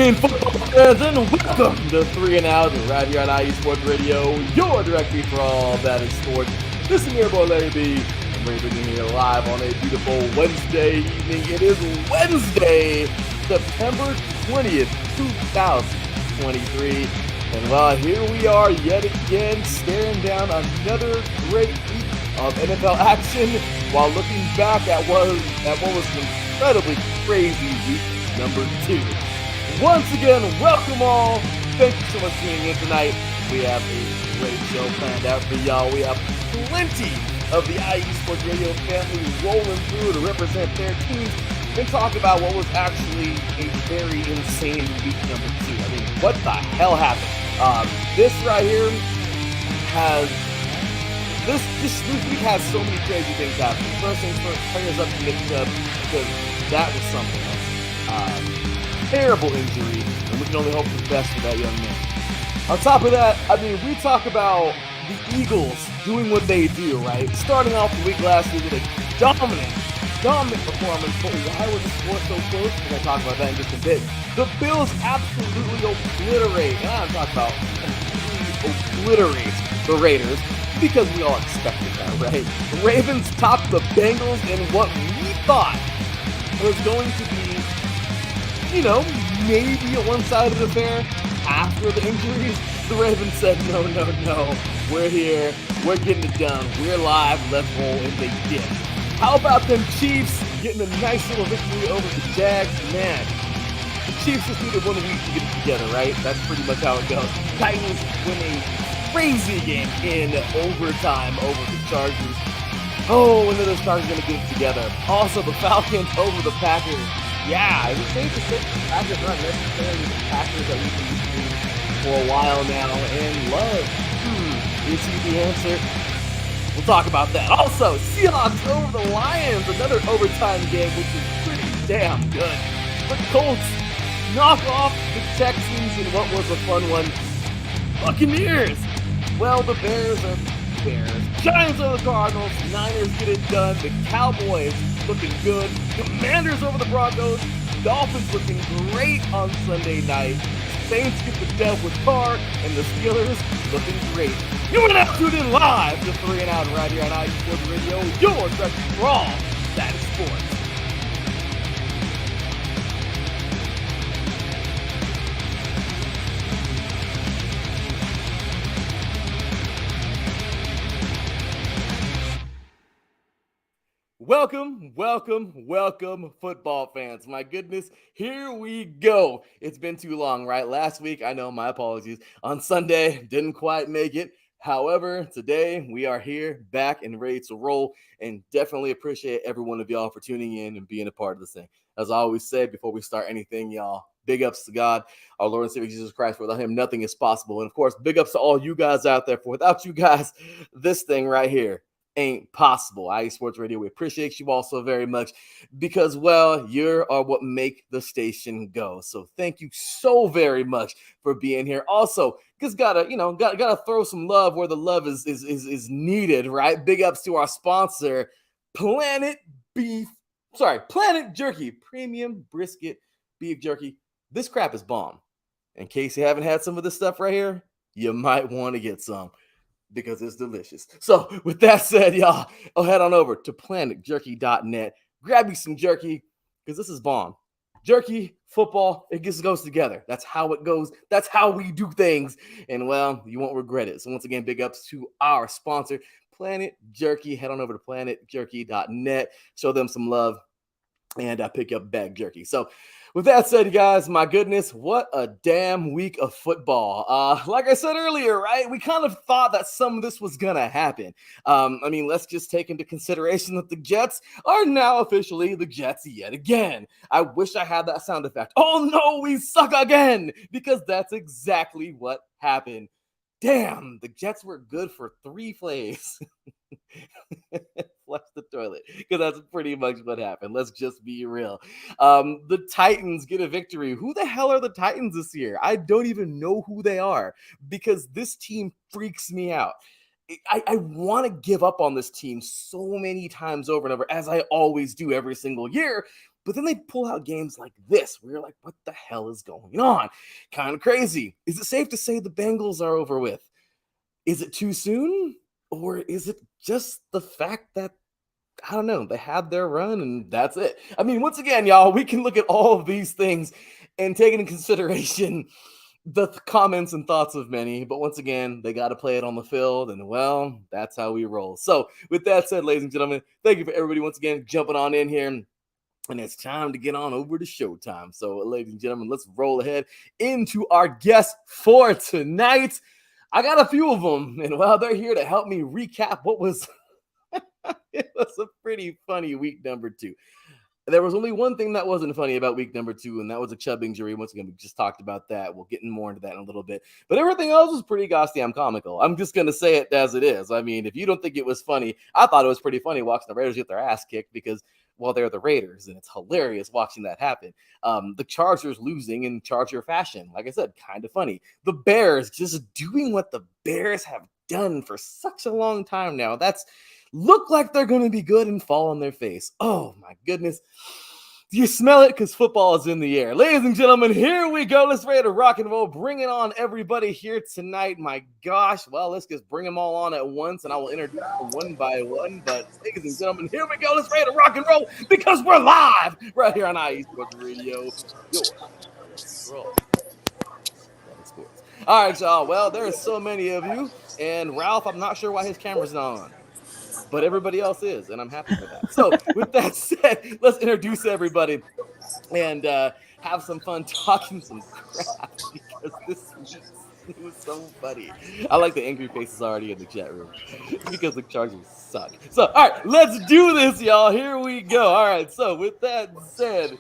evening, football fans, and welcome to 3 and Out right here on IESR Radio, your directory for all that is sports. This is your boy Larry B, and we're bringing you live on a beautiful Wednesday evening. It is Wednesday, September 20th, 2023. And well, here we are yet again, staring down another great week of NFL action while looking back at what was an incredibly crazy week number 2. Once again, welcome all. Thank you so much for tuning in tonight. We have a great show planned out for y'all. We have plenty of the IE Sports Radio family rolling through to represent their teams and talk about what was actually a very insane week number 2. I mean, what the hell happened? This right here has this week has so many crazy things happening. First things first, prayers up to Nick Chubb, because that was something else. Terrible injury, and we can only hope for the best for that young man. On top of that, I mean, we talk about the Eagles doing what they do, right? Starting off the week last week with a dominant performance, but why was the score so close? We're going to talk about that in just a bit. The Bills absolutely obliterate, and I'm talking about completely obliterate the Raiders, because we all expected that, right? The Ravens topped the Bengals in what we thought was going to be, maybe a one-sided affair after the injuries. The Ravens said, no, we're here, we're getting it done, we're live, let's roll, and they did. How about them Chiefs getting a nice little victory over the Jags? Man, the Chiefs just needed 1 week to get it together, right? That's pretty much how it goes. Titans win a crazy game in overtime over the Chargers. Oh, when are those Chargers going to get it together? Also, the Falcons over the Packers. Yeah, it was safe to say the Packers aren't necessarily the Packers that we've been seeing for a while now. And love, is he the answer? We'll talk about that. Also, Seahawks over the Lions, another overtime game, which is pretty damn good. The Colts knock off the Texans in what was a fun one. Buccaneers. Well, the Bears are Bears. Giants over the Cardinals. Niners get it done. The Cowboys looking good. Commanders over the Broncos. Dolphins looking great on Sunday night. Saints get the dub with Carr, and the Steelers looking great. You are now tuned in live to 3 and Out right here on IE Sports Radio, your direction for all that is sports. Welcome, football fans. My goodness, here we go. It's been too long, right? Last week, I know, my apologies. On Sunday, didn't quite make it. However, today we are here, back and ready to roll, and definitely appreciate every one of y'all for tuning in and being a part of this thing. As I always say before we start anything, y'all, big ups to God, our Lord and Savior Jesus Christ. Without him, nothing is possible. And of course, big ups to all you guys out there. For without you guys, this thing right here ain't possible. IE Sports Radio, we appreciate you all so very much because, well, you are what make the station go. So thank you so very much for being here. Also, just gotta throw some love where the love is needed, right? Big ups to our sponsor, Planet Jerky, premium brisket beef jerky. This crap is bomb. In case you haven't had some of this stuff right here, you might want to get some, because it's delicious. So with that said, y'all, I'll head on over to planetjerky.net. Grab you some jerky, because this is bomb. Jerky, football, it just goes together. That's how it goes. That's how we do things. And, well, you won't regret it. So once again, big ups to our sponsor, Planet Jerky. Head on over to planetjerky.net. Show them some love and pick up bag jerky. So with that said, you guys, my goodness, what a damn week of football. Like I said earlier, right, we kind of thought that some of this was going to happen. Let's just take into consideration that the Jets are now officially the Jets yet again. I wish I had that sound effect. Oh, no, we suck again, because that's exactly what happened. Damn, the Jets were good for 3 plays. Flush the toilet, because that's pretty much what happened. Let's just be real. The Titans get a victory. Who the hell are the Titans this year? I don't even know who they are, because this team freaks me out. I want to give up on this team so many times over and over, as I always do every single year, But then they pull out games like this, where you're like, what the hell is going on? Kind of crazy. Is it safe to say the Bengals are over with? Is it too soon? Or is it just the fact that, I don't know, they had their run and that's it? I mean, once again, y'all, we can look at all of these things and take into consideration the comments and thoughts of many, but once again, they got to play it on the field, and well, that's how we roll. So, with that said, ladies and gentlemen, thank you for everybody once again jumping on in here. And it's time to get on over to showtime. So, ladies and gentlemen, let's roll ahead into our guests for tonight. I got a few of them, and well, they're here to help me recap what was it was a pretty funny week number 2. There was only one thing that wasn't funny about week number 2, and that was a Chubb injury. Once again, we just talked about that. We'll get more into that in a little bit. But everything else was pretty goddamn comical. I'm just going to say it as it is. I mean, if you don't think it was funny, I thought it was pretty funny watching the Raiders get their ass kicked because, well, they're the Raiders, and it's hilarious watching that happen. The Chargers losing in Charger fashion. Like I said, kind of funny. The Bears just doing what the Bears have done for such a long time now. That's look like they're going to be good and fall on their face. Oh, my goodness. Do you smell it? Because football is in the air. Ladies and gentlemen, here we go. Let's ready to rock and roll. Bring it on, everybody here tonight. My gosh. Well, let's just bring them all on at once, and I will introduce them one by one. But ladies and gentlemen, here we go. Let's ready to rock and roll because we're live right here on IESR Radio. Sports. All right, y'all. Well, there are so many of you. And Ralph, I'm not sure why his camera's not on, but everybody else is, and I'm happy for that. So with that said, let's introduce everybody and have some fun talking some crap because this week was so funny. I like the angry faces already in the chat room because the Chargers suck. So, all right, let's do this, y'all. Here we go. All right, so with that said,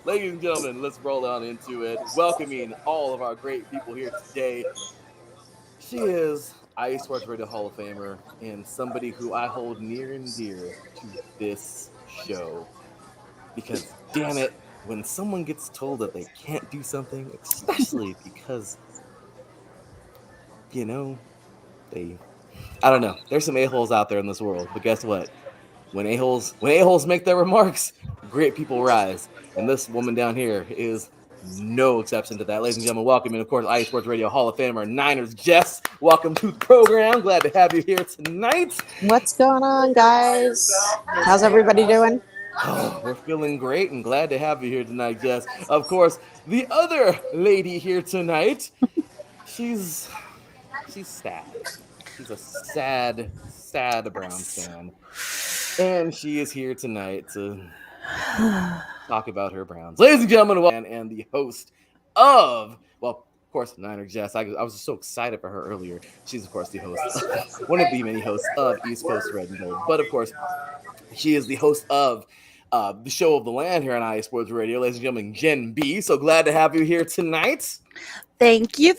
ladies and gentlemen, let's roll on into it. Welcoming all of our great people here today. She is IESR Radio Hall of Famer and somebody who I hold near and dear to this show. Because, damn it, when someone gets told that they can't do something, especially because, you know, I don't know. There's some a-holes out there in this world, but guess what? When a-holes make their remarks, great people rise. And this woman down here is no exception to that. Ladies and gentlemen, welcome. And of course, IESR Radio Hall of Famer, Niners Jess. Welcome to the program. Glad to have you here tonight. What's going on, guys? How's everybody doing? Oh, we're feeling great and glad to have you here tonight, Jess. Of course, the other lady here tonight, she's sad. She's a sad Browns fan. And she is here tonight to talk about her Browns. Ladies and gentlemen, and the host of, well, of course, Niner Jess. I was just so excited for her earlier. She's, of course, the host, one of the many hosts of East Coast Red and Gold. But, of course, she is the host of the show of the land here on IESR Radio. Ladies and gentlemen, Jen B. So glad to have you here tonight. Thank you.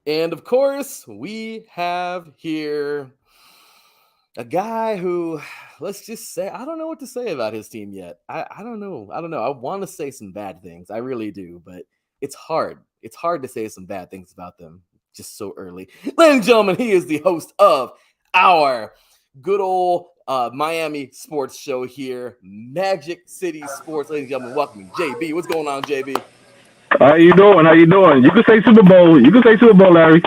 And, of course, we have here a guy who, let's just say, I don't know what to say about his team yet. I don't know. I want to say some bad things. I really do, but it's hard. It's hard to say some bad things about them just so early. Ladies and gentlemen, he is the host of our good old Miami sports show here, Magic City Sports. Ladies and gentlemen, welcome JB. What's going on, JB? How you doing? You can say Super Bowl. Larry.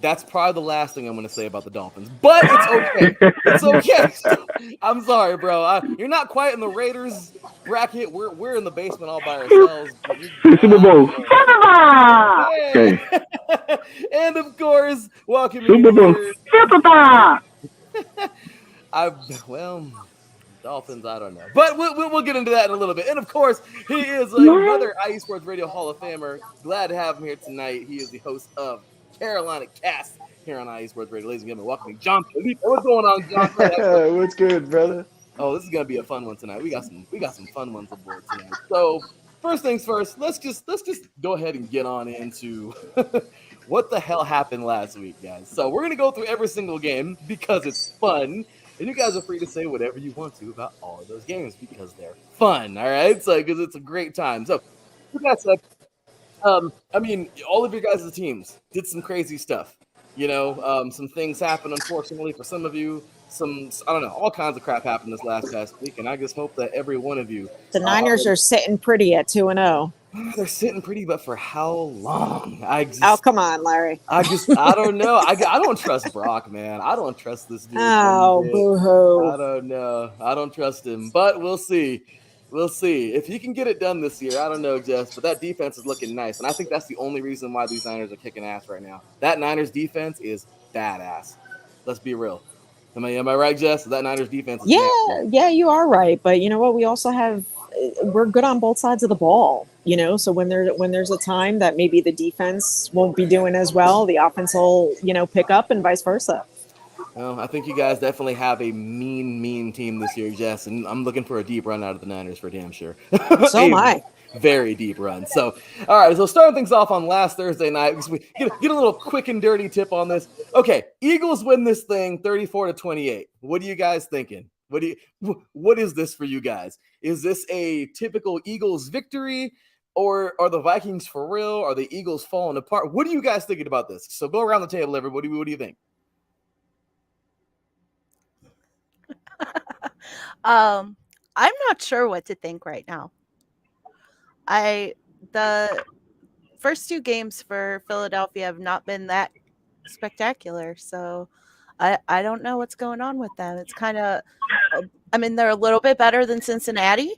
That's probably the last thing I'm going to say about the Dolphins, but it's okay. It's okay. I'm sorry, bro. You're not quite in the Raiders bracket. We're in the basement all by ourselves. Super Bowl. Okay. And of course, welcome Super Bowl. Dolphins, I don't know. But we'll get into that in a little bit. And of course, he is another IESR Radio Hall of Famer. Glad to have him here tonight. He is the host of Carolina Cast here on IESR Radio. Ladies and gentlemen, welcome John. What's going on, John? What's good, brother? Oh, this is gonna be a fun one tonight. We got some fun ones aboard tonight. So first things first, let's just go ahead and get on into what the hell happened last week, guys. So we're gonna go through every single game because it's fun. And you guys are free to say whatever you want to about all of those games because they're fun, all right? So, because it's a great time. So, with that said, I mean, all of your guys' teams did some crazy stuff. You know, some things happened, unfortunately, for some of you. I don't know, all kinds of crap happened this past week, and I just hope that every one of you. The Niners are sitting pretty at 2-0. They're sitting pretty, but for how long? Oh, come on, Larry. I don't know. I don't trust Brock, man. I don't trust this dude. Oh, boo-hoo. I don't know. I don't trust him, but we'll see. We'll see. If he can get it done this year, I don't know, Jess, but that defense is looking nice, and I think that's the only reason why these Niners are kicking ass right now. That Niners defense is badass. Let's be real. Am I right, Jess? That Niners defense is yeah, you are right. But you know what? We also have we're good on both sides of the ball. So when there's a time that maybe the defense won't be doing as well, the offense will pick up and vice versa. Well, I think you guys definitely have a mean team this year, Jess, and I'm looking for a deep run out of the Niners for damn sure. So am I. Very deep run. So, all right. So starting things off on last Thursday night, we get a little quick and dirty tip on this. Okay, Eagles win this thing 34-28. What are you guys thinking? What is this for you guys? Is this a typical Eagles victory, or are the Vikings for real? Are the Eagles falling apart? What are you guys thinking about this? So go around the table, everybody. What do you think? I'm not sure what to think right now. The first two games for Philadelphia have not been that spectacular, so I don't know what's going on with them. It's kind of, they're a little bit better than Cincinnati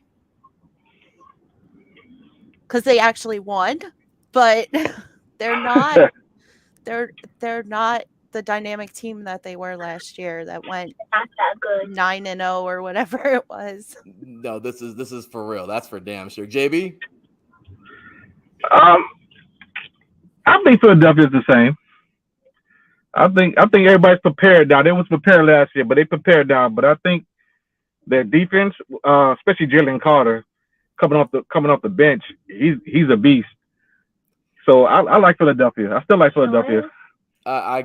because they actually won, but they're not. They're not the dynamic team that they were last year that went 9-0 or whatever it was. No, this is for real. That's for damn sure. JB? I think Philadelphia's the same. I think everybody's prepared now. They was prepared last year, but they prepared now. But I think their defense, especially Jalen Carter, coming off the bench, he's a beast. So I like Philadelphia. I still like Philadelphia. I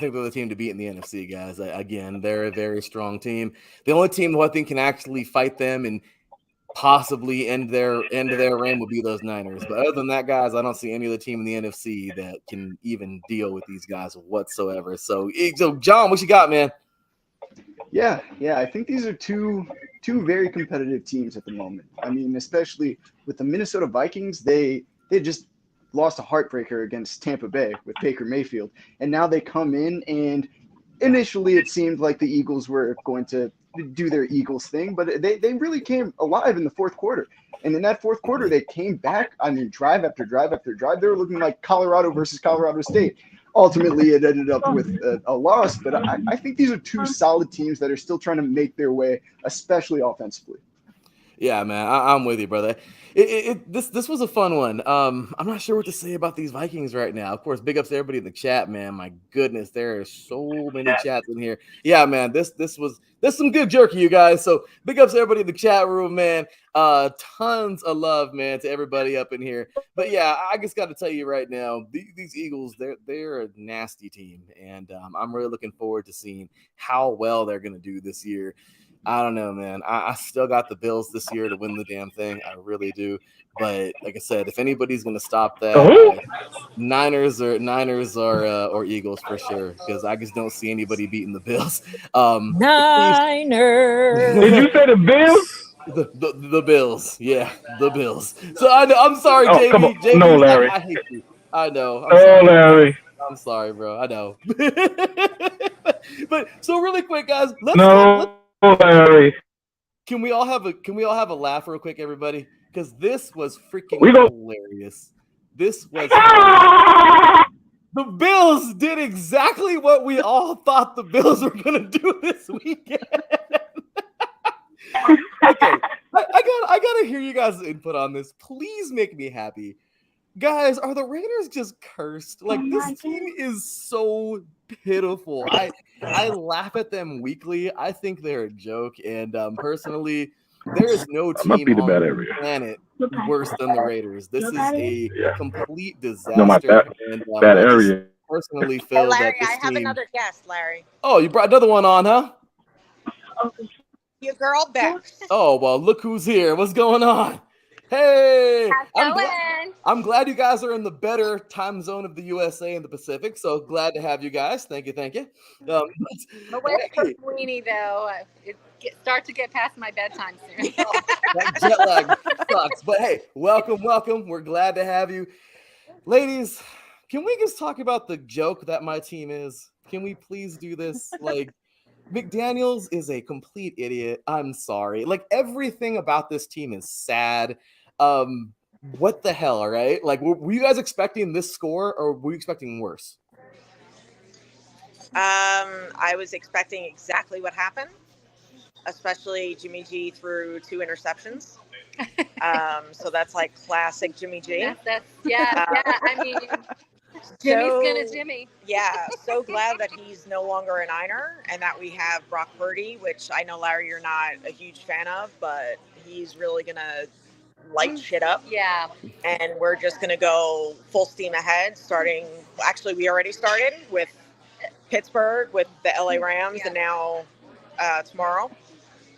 think they're the team to beat in the NFC, guys. Again, they're a very strong team. The only team who I think can actually fight them and possibly end their reign would be those Niners. But other than that, guys, I don't see any other team in the NFC that can even deal with these guys whatsoever. So John, what you got, man? Yeah. I think these are two very competitive teams at the moment. Especially with the Minnesota Vikings, they just lost a heartbreaker against Tampa Bay with Baker Mayfield. And now they come in, and initially it seemed like the Eagles were going to do their Eagles thing, but they really came alive in the fourth quarter. And in that fourth quarter, they came back. Drive after drive after drive. They were looking like Colorado versus Colorado State. Ultimately, it ended up with a loss, but I think these are two solid teams that are still trying to make their way, especially offensively. Yeah, man, I'm with you, brother. This was a fun one. I'm not sure what to say about these Vikings right now. Of course, big ups to everybody in the chat, man. My goodness, there are so many chats in here. Yeah, man, this was some good jerky, you guys. So big ups to everybody in the chat room, man. Tons of love, man, to everybody up in here. But yeah, I just got to tell you right now, these Eagles, they're a nasty team, and I'm really looking forward to seeing how well they're going to do this year. I don't know, man. I still got the Bills this year to win the damn thing. I really do. But like I said, if anybody's going to stop that, Niners or Eagles for sure, because I just don't see anybody beating the Bills. Niners. Did you say the Bills? The Bills, yeah, the Bills. So I'm sorry, JB. Come on. JB, No, Larry. I hate you. I know. Larry. I'm sorry, bro. I know. But so really quick, guys. Larry. Can we all have a laugh real quick, everybody? Because this was freaking hilarious. This was the Bills did exactly what we all thought the Bills were gonna do this weekend. Okay, I gotta hear you guys' input on this. Please make me happy. Guys, are the Raiders just cursed? Like, this team is so pitiful. I laugh at them weekly. I think they're a joke. And personally, there is no team on the planet worse than the Raiders. This is a complete disaster. Bad area. Personally feel Larry, that this I have team... another guest, Larry. Oh, you brought another one on, huh? Your girl Bex. Oh, well, look who's here. What's going on? Hey, How's it I'm glad you guys are in the better time zone of the USA and the Pacific. So glad to have you guys. Thank you. I'm a West Hey, Coast weenie, though. Start to get past my bedtime soon. that jet lag sucks. But hey, welcome. We're glad to have you. Ladies, can we just talk about the joke that my team is? Can we please do this? Like, McDaniels is a complete idiot. I'm sorry. Like, everything about this team is sad. What the hell, right? Like, were you guys expecting this score, or were you expecting worse? I was expecting exactly what happened, especially Jimmy G threw 2 interceptions. So that's like classic Jimmy G. Yeah. I mean, Jimmy's gonna Jimmy. Yeah, so glad that he's no longer a Niner and that we have Brock Purdy, which I know, Larry, you're not a huge fan of, but he's really gonna light shit up. Yeah. And we're just gonna go full steam ahead. Actually, we already started with Pittsburgh, with the LA Rams, and now tomorrow.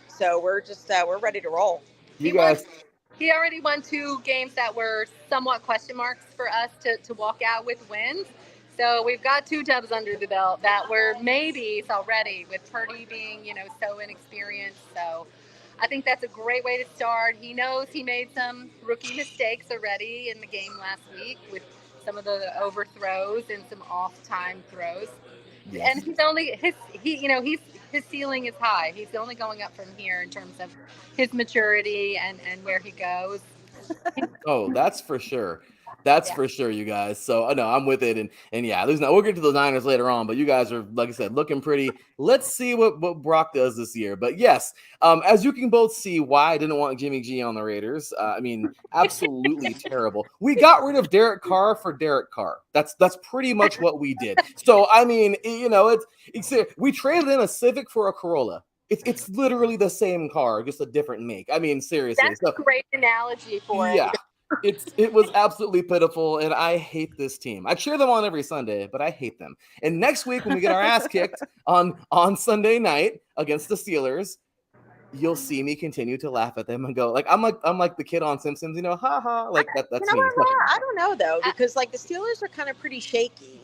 So we're just we're ready to roll. He already won 2 games that were somewhat question marks for us to walk out with wins. So we've got 2 dubs under the belt that were maybes already, with Purdy being, so inexperienced. So I think that's a great way to start. He knows he made some rookie mistakes already in the game last week with some of the overthrows and some off-time throws. Yes. And his ceiling is high. He's only going up from here in terms of his maturity and where he goes. Oh, that's for sure. That's for sure, you guys. So no, I'm with it, and yeah, we'll get to the Niners later on, but you guys are, like I said, looking pretty. Let's see what Brock does this year. But yes, as you can both see, why I didn't want Jimmy G on the Raiders. I mean, absolutely terrible. We got rid of Derek Carr for Derek Carr. That's pretty much what we did. So I mean, it's we traded in a Civic for a Corolla. It's literally the same car, just a different make. I mean, seriously. That's a great analogy for it. Yeah. It was absolutely pitiful, and I hate this team. I cheer them on every Sunday, but I hate them. And next week, when we get our ass kicked on Sunday night against the Steelers, you'll see me continue to laugh at them and go like I'm like the kid on Simpsons, ha ha. Like that's me. I don't know though, because like the Steelers are kind of pretty shaky.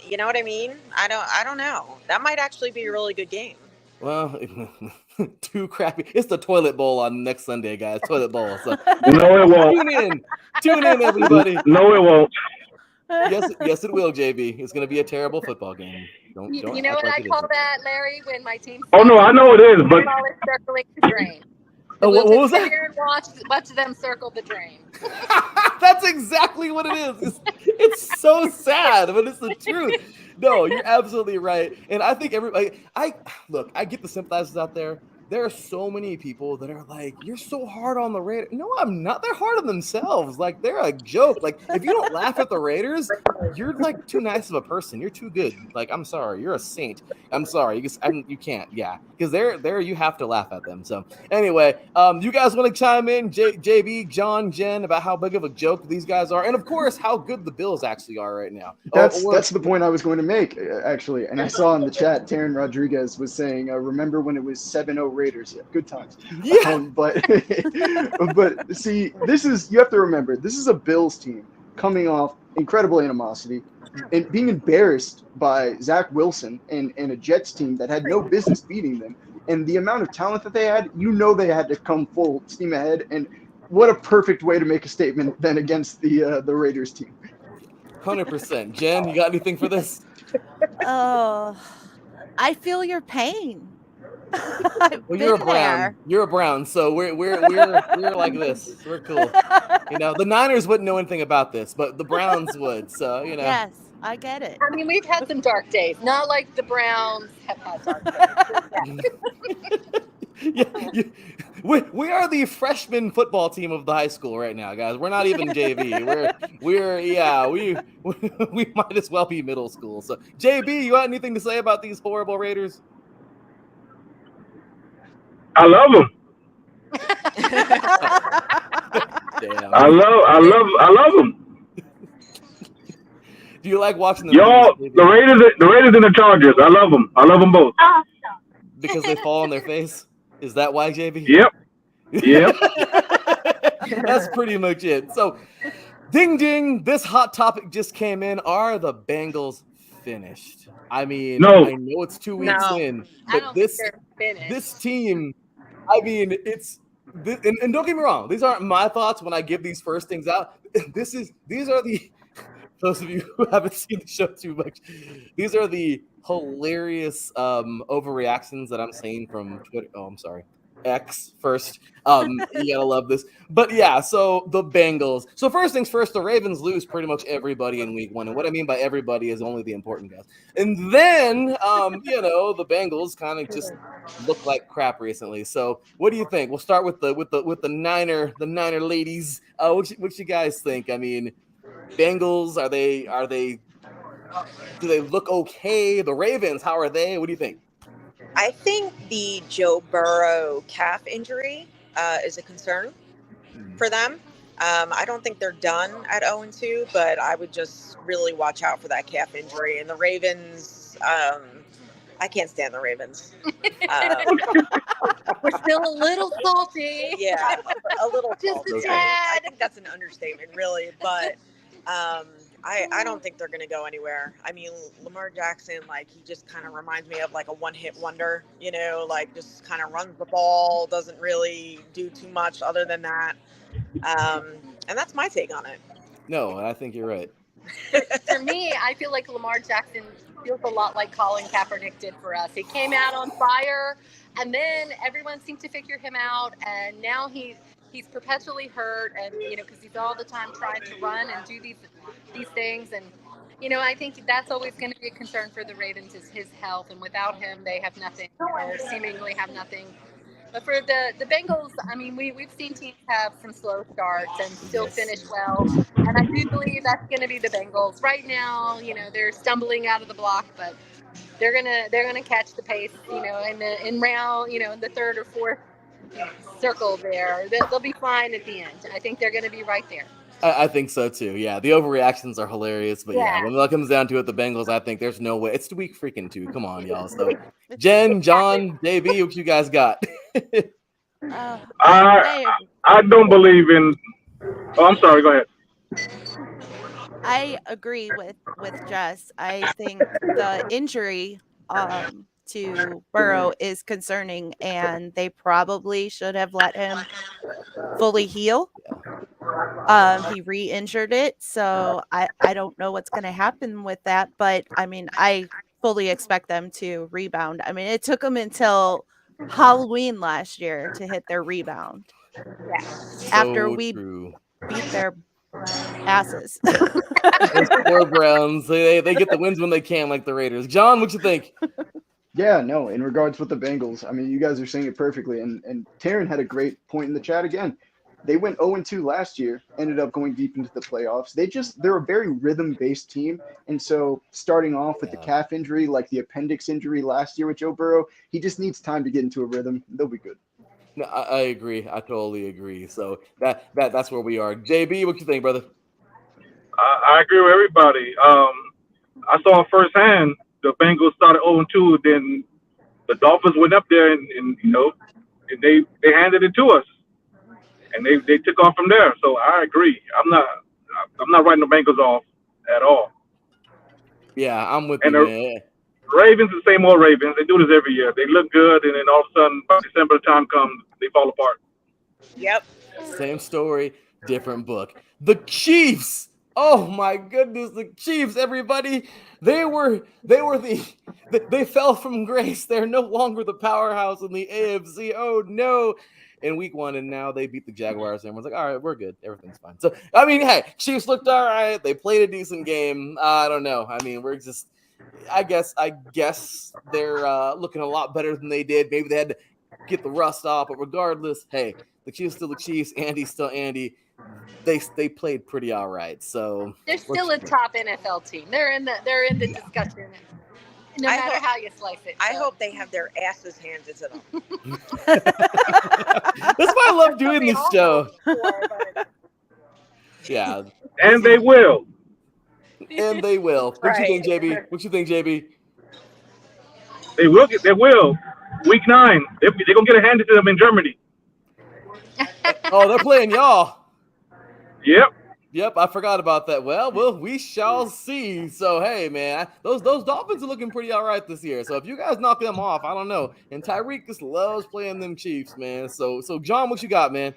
You know what I mean? I don't know. That might actually be a really good game. Well, too crappy. It's the toilet bowl on next Sunday, guys. Toilet bowl. So no, it won't. Tune in, everybody. No, it won't. Yes, it will, JB. It's going to be a terrible football game. Don't you know what I call that, Larry? When my team. Oh no, I know it is, but circling the drain. What was that? Here and watch them circle the drain. That's exactly what it is. It's so sad, but it's the truth. No, you're absolutely right. And I think everybody, I get the sympathizers out there. There are so many people that are like, you're so hard on the Raiders. No, I'm not. They're hard on themselves. Like, they're a joke. Like, if you don't laugh at the Raiders, you're like too nice of a person. You're too good. Like, I'm sorry. You're a saint. I'm sorry. You can't. Yeah. Because they're you have to laugh at them. So anyway, you guys want to chime in, JB, John, Jen, about how big of a joke these guys are, and of course how good the Bills actually are right now. That's the point I was going to make, actually. And I saw in the chat, Taryn Rodriguez was saying, remember when it was 7-0 Raiders? Yeah, good times. Yeah. But see, you have to remember, this is a Bills team coming off incredible animosity and being embarrassed by Zach Wilson and a Jets team that had no business beating them. And the amount of talent that they had, they had to come full steam ahead. And what a perfect way to make a statement then against the Raiders team. 100%. Jen, you got anything for this? Oh, I feel your pain. Well, you're a Brown. There. You're a Brown, so we're like this. We're cool. The Niners wouldn't know anything about this, but the Browns would. So Yes, I get it. I mean, we've had some dark days. Not like the Browns have had dark days. We are the freshman football team of the high school right now, guys. We're not even JV. We might as well be middle school. So JB, you got anything to say about these horrible Raiders? I love them. Damn. I love them. Do you like watching them? The Raiders and the Chargers. I love them. I love them both. Because they fall on their face. Is that why, JB? Yep. That's pretty much it. So, ding ding, this hot topic just came in. Are the Bengals finished? I mean, No. I know it's 2 weeks No. in, I but don't think they're finished. this team, I mean, and don't get me wrong, these aren't my thoughts when I give these first things out. These are the those of you who haven't seen the show too much, these are the hilarious overreactions that I'm seeing from Twitter. Oh, I'm sorry. X first. You gotta love this. But yeah, so the Bengals. So first things first, the Ravens lose pretty much everybody in week 1. And what I mean by everybody is only the important guys. And then the Bengals kind of just look like crap recently. So what do you think? We'll start with the Niner ladies. What you guys think? I mean, Bengals, do they look okay? The Ravens, how are they? What do you think? I think the Joe Burrow calf injury is a concern for them. I don't think they're done at 0-2, but I would just really watch out for that calf injury. And the Ravens, I can't stand the Ravens. We're still a little salty. Yeah, a little Just salty. a tad. I think that's an understatement, really. But I don't think they're going to go anywhere. I mean, Lamar Jackson, he just kind of reminds me of a one-hit wonder, just kind of runs the ball, doesn't really do too much other than that. And that's my take on it. No, I think you're right. For me, I feel like Lamar Jackson feels a lot like Colin Kaepernick did for us. He came out on fire, and then everyone seemed to figure him out, and now he's perpetually hurt, and because he's all the time trying to run and do these things, and I think that's always going to be a concern for the Ravens is his health, and without him, they have nothing, or seemingly have nothing. But for the Bengals, I mean, we've seen teams have some slow starts and still finish well, and I do believe that's going to be the Bengals. Right now, they're stumbling out of the block, but they're gonna catch the pace, in round, in the third or fourth circle there. They'll be fine at the end. I think they're going to be right there. I think so too. Yeah, the overreactions are hilarious, but yeah, when it comes down to it, the Bengals, I think there's no way. It's week freaking 2. Come on, y'all. So, Jen, John, JB, what you guys got? I don't believe in. Oh, I'm sorry. Go ahead. I agree with Jess. I think the injury to Burrow is concerning, and they probably should have let him fully heal. He re-injured it, so I don't know what's going to happen with that, but I mean, I fully expect them to rebound. I mean, it took them until Halloween last year to hit their rebound. Yeah. After we beat their asses. Those poor Browns, they get the wins when they can, like the Raiders. John, what you think? Yeah, no, in regards with the Bengals, I mean, you guys are saying it perfectly. And Taryn had a great point in the chat again. They went 0-2 last year, ended up going deep into the playoffs. They're a very rhythm-based team. And so starting off with the calf injury, like the appendix injury last year with Joe Burrow, he just needs time to get into a rhythm. They'll be good. No, I agree. I totally agree. So that's where we are. JB, what you think, brother? I agree with everybody. I saw firsthand the Bengals started 0-2, then the Dolphins went up there and they handed it to us, and they took off from there. So I agree. I'm not writing the Bengals off at all. Yeah, I'm with and you. The Ravens, the same old Ravens. They do this every year. They look good, and then all of a sudden, by December time comes, they fall apart. Yep. Same story, different book. The Chiefs. Oh my goodness, the Chiefs, everybody. They fell from grace. They're no longer the powerhouse in the AFC. Oh no. In week 1, and now they beat the Jaguars. And everyone's like, all right, we're good. Everything's fine. So, I mean, hey, Chiefs looked all right. They played a decent game. I don't know. I mean, I guess they're looking a lot better than they did. Maybe they had to get the rust off, but regardless, hey, the Chiefs still the Chiefs. Andy's still Andy. They played pretty all right. So they're still a top NFL team. They're in the discussion. No matter how you slice it. I hope they have their asses handed to them. That's why I love doing this show. Yeah. And they will. And they will. What you think, JB? What you think, JB? They will. They will. Week 9, they're gonna get it handed to them in Germany. Oh, they're playing y'all. Yep, I forgot about that. Well, we shall see. So, hey, man, those Dolphins are looking pretty all right this year. So, if you guys knock them off, I don't know. And Tyreek just loves playing them Chiefs, man. So John, what you got, man?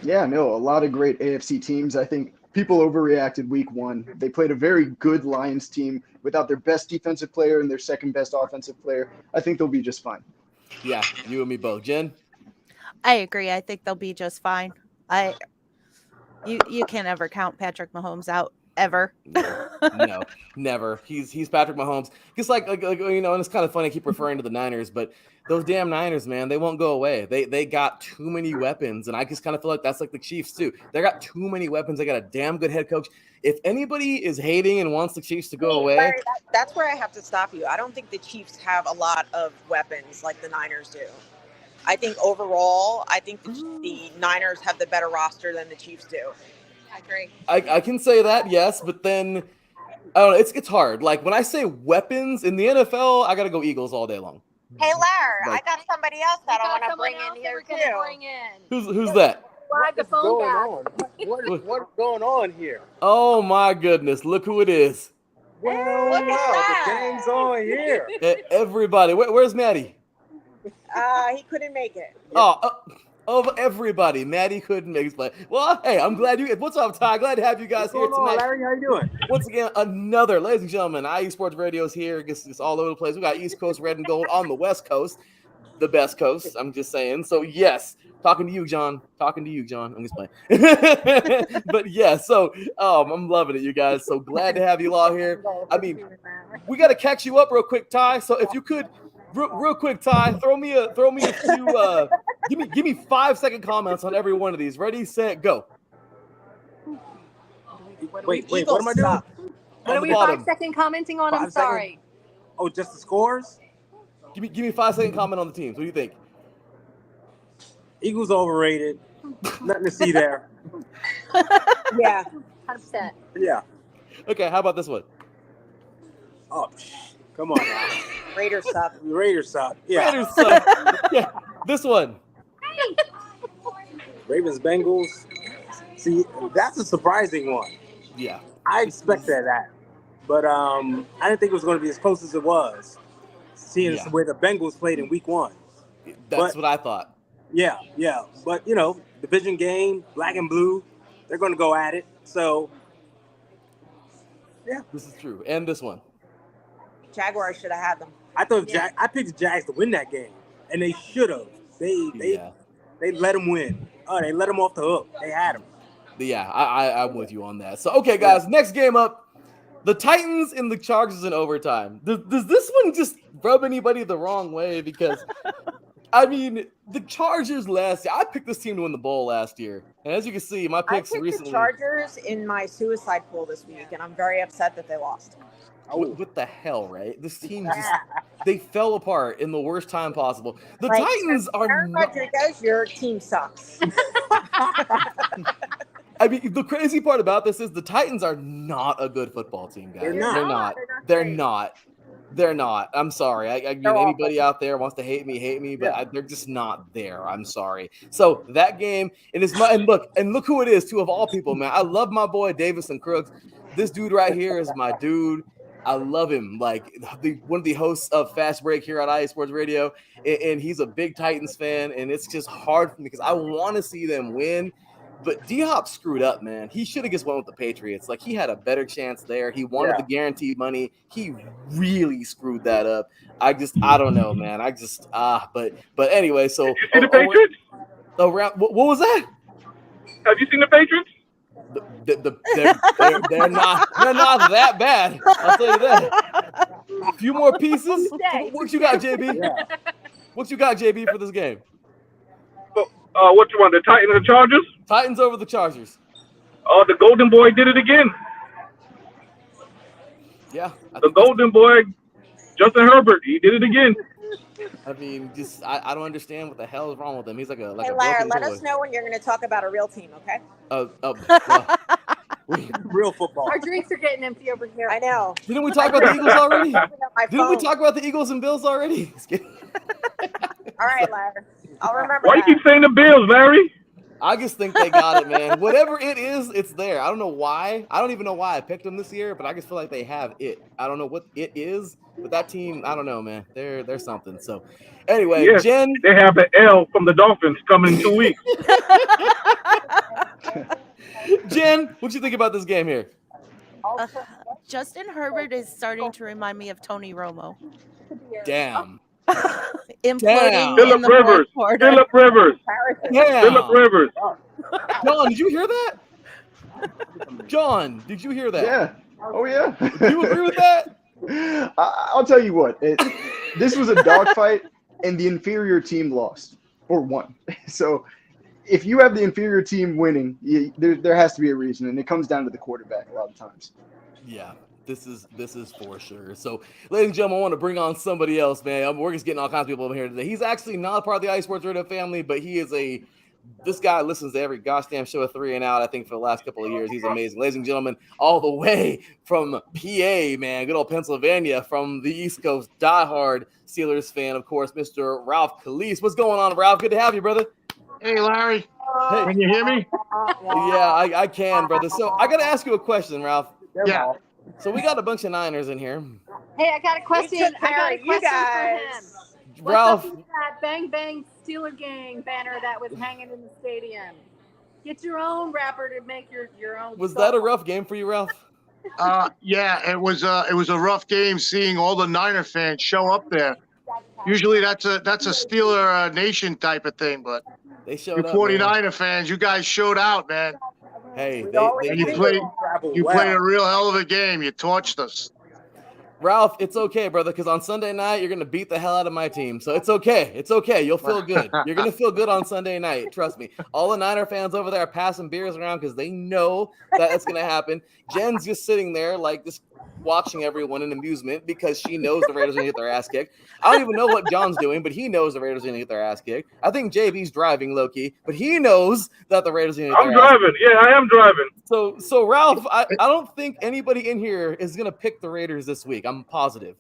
Yeah, no, a lot of great AFC teams. I think people overreacted week one. They played a very good Lions team without their best defensive player and their second best offensive player. I think they'll be just fine. Yeah, you and me both. Jen? I agree. I think they'll be just fine. You can't ever count Patrick Mahomes out ever. No, never. He's Patrick Mahomes. Just like you know, and it's kind of funny I keep referring to the Niners, but those damn Niners, man, they won't go away. They got too many weapons, and I just kind of feel like that's like the Chiefs too. They got too many weapons. They got a damn good head coach. If anybody is hating and wants the Chiefs to go away, Larry, that's where I have to stop you. I don't think the Chiefs have a lot of weapons like the Niners do. I think overall, the Niners have the better roster than the Chiefs do. I agree. I can say that, yes, but then I don't know. It's hard. Like when I say weapons in the NFL, I gotta go Eagles all day long. Hey, Larry, Like- I got somebody else that I want to Someone bring else in that here we're gonna too. bring in. Who's that? Slide the phone back. What's going on here? Oh my goodness! Look who it is. Well, Look at that. the game's on here. Everybody, where's Maddie? He couldn't make it. Of everybody, Maddie couldn't make his play. Well, hey, I'm glad you. What's up, Ty? Glad to have you guys What's here going on, tonight. Larry? How you doing? Once again, another, ladies and gentlemen, IE Sports Radio's here. It's all over the place. We got East Coast Red and Gold on the West Coast, the best coast. I'm just saying. So yes, talking to you, John. I'm just playing. But yeah, so I'm loving it, you guys. So glad to have you all here. I mean, we got to catch you up real quick, Ty. So if you could. Real quick, Ty, throw me a few. Give me 5-second comments on every one of these. Ready, set, go. Wait, what am I doing? What are we 5-second commenting on? I'm sorry. Oh, just the scores? Give me 5-second comment on the teams. What do you think? Eagles overrated. Nothing to see there. Yeah. 100%. Yeah. Okay, how about this one? Oh, come on now. Raiders suck. Raiders suck. Yeah. Raiders suck. Yeah, this one. Ravens Bengals. See, that's a surprising one. Yeah. I expected that, but I didn't think it was going to be as close as it was. Seeing Yeah. the way the Bengals played in Week 1. That's what I thought. Yeah. But division game, black and blue, they're going to go at it. So, yeah. This is true. And this one. Jaguars should have had them. I thought I picked the Jags to win that game, and they should have. They let them win. Oh, they let them off the hook. They had them. Yeah, I'm with you on that. So, okay, guys, next game up. The Titans and the Chargers in overtime. Does this one just rub anybody the wrong way? Because, I mean, the Chargers last year, I picked this team to win the bowl last year. And as you can see, my I picks picked recently. the Chargers in my suicide pool this week, and I'm very upset that they lost. What the hell, right? This team just, they fell apart in the worst time possible. The Titans are Aaron Rodriguez, your team sucks. I mean, the crazy part about this is the Titans are not a good football team, guys. They're not. I'm sorry. I mean, anybody out there wants to hate me, but they're just not there. I'm sorry. So that game, and look who it is too, of all people, man. I love my boy Davison Crooks. This dude right here is my dude. I love him. Like one of the hosts of Fast Break here on IE Sports Radio, and he's a big Titans fan, and it's just hard for me because I want to see them win. But D-Hop screwed up, man. He should have just went with the Patriots. Like, he had a better chance there. He wanted the guaranteed money. He really screwed that up. I don't know, man. But anyway, so. Have you seen the Patriots? What was that? Have you seen the Patriots? They're not that bad. I'll tell you that. A few more pieces. What you got, JB? Yeah. What you got, JB, for this game? What you want, the Titans and Chargers? Titans over the Chargers. The Golden Boy did it again. Yeah. The Golden Boy, Justin Herbert, he did it again. I mean, I don't understand what the hell is wrong with him. He's like a Hey, a Lara, broken let toy. us know when you're going to talk about a real team, okay? Real football. Our drinks are getting empty over here. I know. Didn't we talk about the Eagles already? Didn't we phone. talk about the Eagles and Bills already? All right, Lara. I'll remember Why that. you keep saying the Bills, Larry? I just think they got it, man. Whatever it is, it's there. I don't know why. I don't even know why I picked them this year, but I just feel like they have it. I don't know what it is, but that team, I don't know, man. They're something. So, anyway, Yes, Jen, they have the L from the Dolphins coming in 2 weeks. Jen, what you think about this game here? Justin Herbert is starting to remind me of Tony Romo. Damn. Imploding Phillip in the fourth Rivers. quarter. Phillip Rivers. Damn. Phillip Rivers. John, did you hear that? John, did you hear that? Yeah. Oh yeah. Do you agree with that? I'll tell you what. This was a dogfight, and the inferior team lost or won. So, if you have the inferior team winning, there has to be a reason, and it comes down to the quarterback a lot of times. Yeah. This is for sure. So, ladies and gentlemen, I want to bring on somebody else, man. We're just getting all kinds of people over here today. He's actually not a part of the iSports Radio family, but he is this guy listens to every gosh damn show of 3 and Out, I think, for the last couple of years. He's amazing. Ladies and gentlemen, all the way from PA, man, good old Pennsylvania, from the East Coast, diehard Steelers fan, of course, Mr. Ralph Calise. What's going on, Ralph? Good to have you, brother. Hey, Larry. Hey. Can you hear me? Yeah, I can, brother. So I got to ask you a question, Ralph. Yeah. So we got a bunch of Niners in here. Hey, I got a question. I got a question for him. Ralph. What's up with that Bang Bang Steeler Gang banner that was hanging in the stadium? Get your own rapper to make your own. Was that a rough game for you, Ralph? Yeah, it was a rough game seeing all the Niner fans show up there. Usually that's a Steeler Nation type of thing, but they showed up. 49er fans, you guys showed out, man. Hey, you played a real hell of a game. You torched us. Ralph, it's okay, brother, because on Sunday night, you're going to beat the hell out of my team. So it's okay. It's okay. You'll feel good. You're going to feel good on Sunday night. Trust me. All the Niner fans over there are passing beers around because they know that it's going to happen. Jen's just sitting there, like, just watching everyone in amusement because she knows the Raiders are going to get their ass kicked. I don't even know what John's doing, but he knows the Raiders are going to get their ass kicked. I think JB's driving low-key, but he knows that the Raiders are going to get their ass kicked. I'm driving. Yeah, I am driving. So Ralph, I don't think anybody in here is going to pick the Raiders this week. I'm positive.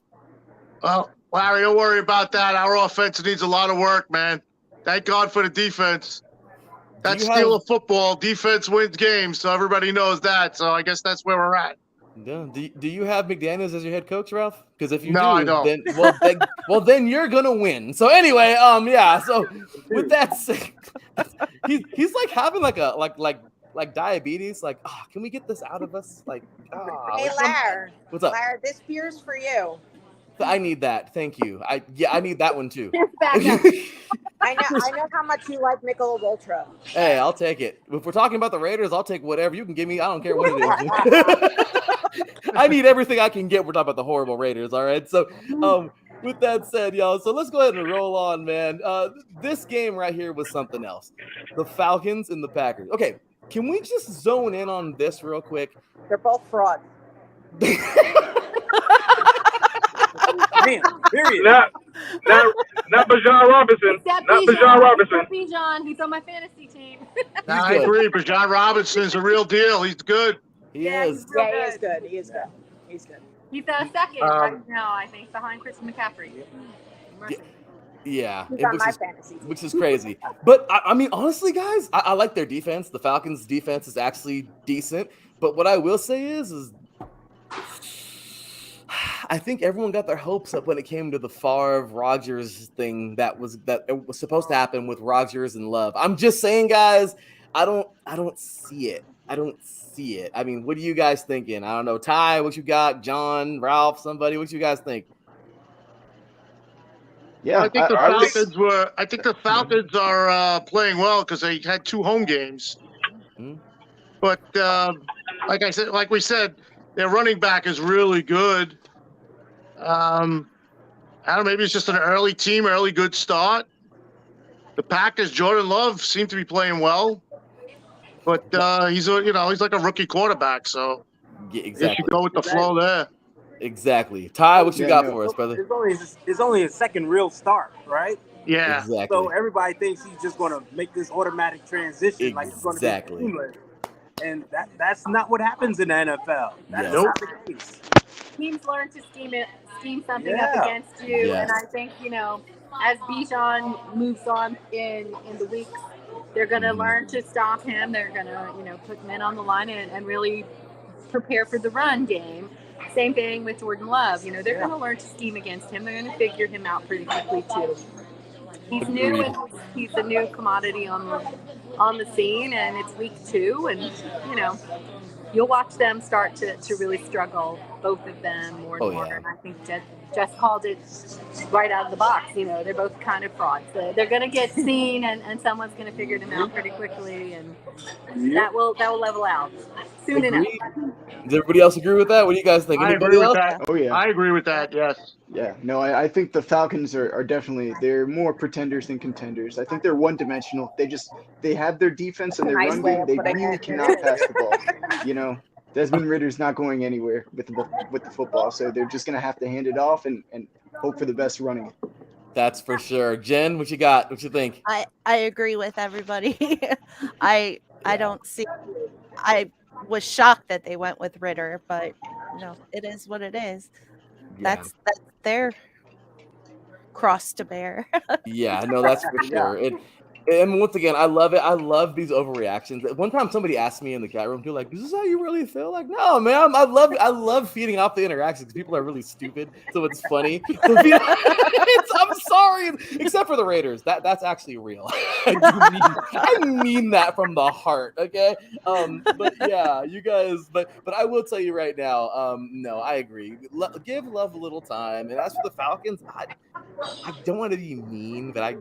Well, Larry, don't worry about that. Our offense needs a lot of work, man. Thank God for the defense. That's Steeler football. Defense wins games, so everybody knows that. So I guess that's where we're at. Yeah. Do you have McDaniels as your head coach, Ralph? Because if you do, I don't. Then you're gonna win. So anyway, yeah. So with that said, he's like having like diabetes. Like, can we get this out of us? Like, hey, Larry. What's up? Larry, this beer's for you. I need that. Thank you. I need that one too. I know how much you like Michelob Ultra. Hey, I'll take it. If we're talking about the Raiders, I'll take whatever you can give me. I don't care what it is. I need everything I can get. We're talking about the horrible Raiders. All right. So, with that said, y'all, so let's go ahead and roll on, man. This game right here was something else. The Falcons and the Packers. Okay, can we just zone in on this real quick? They're both frauds. Damn, period. Not Bijan Robinson. Not Bijan Robinson. Except Bijan. He's on my fantasy team. I agree. Bijan Robinson's a real deal. He's good. He is. Yeah, he is good. He is good. He's good. He's second right now, I think, behind Christian McCaffrey. Yeah, He's on my fantasy team. Which is crazy. But I mean, honestly, guys, I like their defense. The Falcons' defense is actually decent. But what I will say is I think everyone got their hopes up when it came to the Favre-Rodgers thing that it was supposed to happen with Rodgers and Love. I'm just saying, guys, I don't see it. I don't see it. I mean, what are you guys thinking? I don't know. Ty, what you got? John, Ralph, somebody, what you guys think? Yeah, I think the Falcons are playing well because they had 2 home games. Mm-hmm. But like we said, their running back is really good. I don't know, maybe it's just an early good start. The Packers, Jordan Love seemed to be playing well, but he's like a rookie quarterback, so yeah, exactly. You should go with the flow there. Exactly. Ty, what you got for us, brother? It's only his second real start, right? Yeah. Exactly. So everybody thinks he's just going to make this automatic transition, like it's going to be seamless. And that's not what happens in the NFL. That's not the case. Teams learn to scheme something up against you, and I think as Bijan moves on in the weeks, They're going to learn to stop him. They're going to, put men on the line and really prepare for the run game. Same thing with Jordan Love. They're going to learn to scheme against him. They're going to figure him out pretty quickly too. He's new and he's a new commodity on the scene, and it's week 2, and you'll watch them start to really struggle, both of them more and more. And I think Jess called it right out of the box. They're both kind of frauds. They're going to get seen, and someone's going to figure them out pretty quickly, and that will level out soon enough. Does everybody else agree with that? What do you guys think? I Anybody agree else? with that. Oh yeah. I agree with that. Yes. Yeah, no, I think the Falcons are definitely, they're more pretenders than contenders. I think they're one-dimensional. They have their defense and their run game. They really cannot pass the ball. Desmond Ritter's not going anywhere with the football, so they're just gonna have to hand it off and hope for the best running it. That's for sure. Jen, what you got? What you think? I agree with everybody. I don't see. I was shocked that they went with Ritter, but it is what it is. Yeah. That's their cross to bear. Yeah, no, that's for sure. And once again, I love it. I love these overreactions. One time somebody asked me in the chat room, they're like, "Is this how you really feel?" Like, no, man. I love feeding off the interactions because people are really stupid, so it's funny. I'm sorry, except for the Raiders. That's actually real. I mean that from the heart. Okay. But yeah, you guys. But I will tell you right now. No, I agree. Give Love a little time. And as for the Falcons, I don't want to be mean, but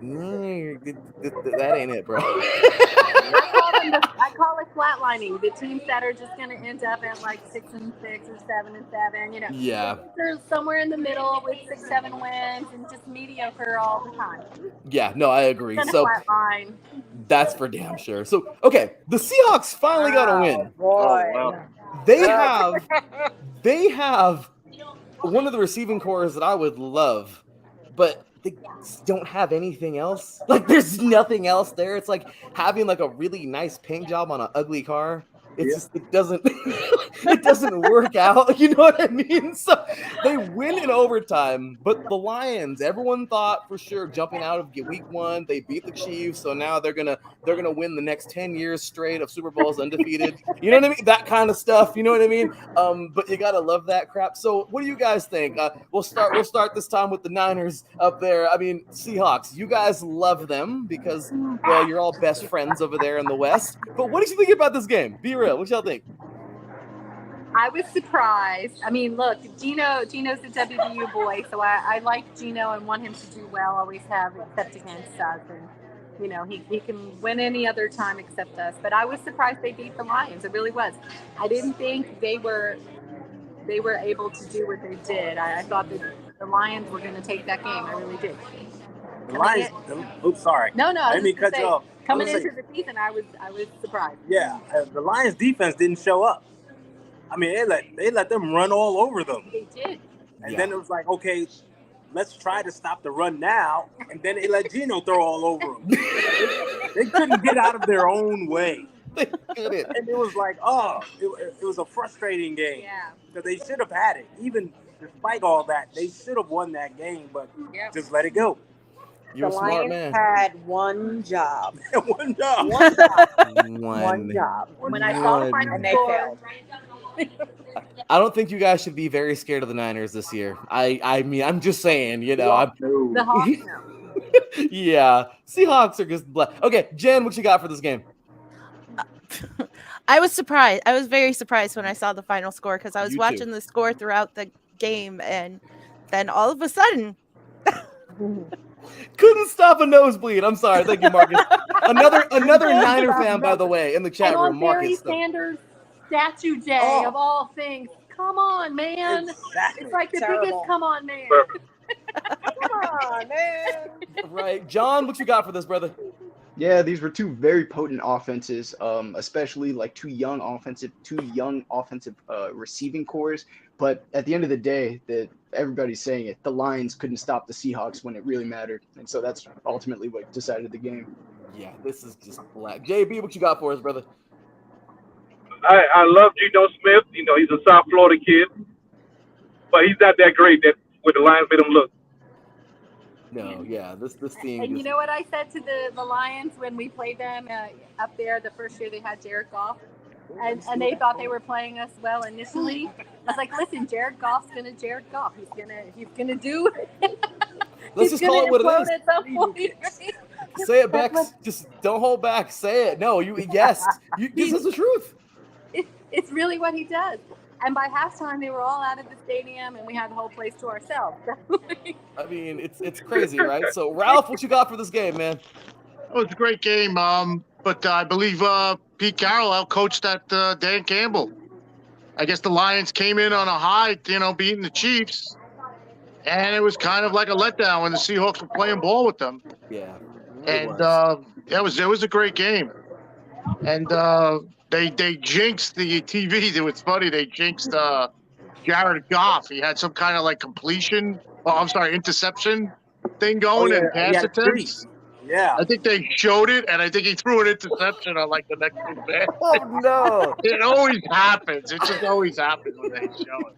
that ain't it, bro. I call it flatlining. The teams that are just going to end up at like 6-6 or 7-7, Yeah. They're somewhere in the middle with 6-7 wins and just mediocre all the time. Yeah, no, I agree. So flatline. That's for damn sure. So okay, the Seahawks finally got a win. Boy. They have one of the receiving cores that I would love, but they don't have anything else. Like, there's nothing else there. It's like having like a really nice paint job on an ugly car. It's just, it doesn't work out. You know what I mean? So they win in overtime, but the Lions, everyone thought for sure jumping out of week 1, they beat the Chiefs, so now they're gonna win the next 10 years straight of Super Bowls undefeated. You know what I mean? That kind of stuff. You know what I mean? But you gotta love that crap. So what do you guys think? We'll start this time with the Niners up there. I mean, Seahawks. You guys love them because, well, you're all best friends over there in the West. But what did you think about this game? Be real. What y'all think? I was surprised. I mean, look, Gino's a WVU boy, so I like Gino and want him to do well. Always have, except against us, and he can win any other time except us. But I was surprised they beat the Lions. It really was. I didn't think they were able to do what they did. I thought that the Lions were going to take that game. I really did. The Lions. Oops, sorry. No. Let me cut you off. Coming into the season, I was surprised. Yeah, the Lions defense didn't show up. I mean, they let them run all over them. They did. And then it was like, okay, let's try to stop the run now. And then they let Gino throw all over them. They couldn't get out of their own way. They couldn't. And it was like, it was a frustrating game. Yeah. Because they should have had it. Even despite all that, they should have won that game, but just let it go. You're a smart man. Had one job. One job. One job. When I saw the final and they score, failed. I don't think you guys should be very scared of the Niners this year. I mean, I'm just saying, the Hawks, no. Yeah, Seahawks are just okay. Jen, what you got for this game? I was surprised. I was very surprised when I saw the final score because I was You watching too. the score throughout the game, and then all of a sudden, Couldn't stop a nosebleed. I'm sorry. Thank you, Marcus. Another Niner fan, by the way, in the chat and room. on Barry Marcus. Sanders' statue day of all things. Come on, man. Exactly. It's like the Terrible. biggest come on, man. Come on, man. Right. John, what you got for this, brother? Yeah, these were two very potent offenses, especially like two young offensive receiving cores. But at the end of the day, everybody's saying it, the Lions couldn't stop the Seahawks when it really mattered. And so that's ultimately what decided the game. Yeah, this is just black. JB, what you got for us, brother? I love Geno Smith. You know, he's a South Florida kid, but he's not that great that what the Lions made him look. No, yeah, this team. And you know what I said to the Lions when we played them up there the first year they had Jared Goff? And they thought they were playing us well initially. I was like, listen, Jared Goff's gonna Jared Goff. He's gonna do. Let's just call it what it is. At some point, right? Say it, Bex. Just don't hold back. Say it. No, this is the truth. It's really what he does. And by halftime, they were all out of the stadium, and we had the whole place to ourselves. I mean, it's crazy, right? So, Ralph, what you got for this game, man? It was a great game, but I believe Pete Carroll outcoached that Dan Campbell. I guess the Lions came in on a high, beating the Chiefs, and it was kind of like a letdown when the Seahawks were playing ball with them. Yeah, and it was a great game, and they jinxed the TV. It was funny. They jinxed Jared Goff. He had some kind of like interception thing going and pass attempts. Yeah. I think they showed it, and I think he threw an interception on like the next two passes. Oh, no. It always happens. It just always happens when they show it.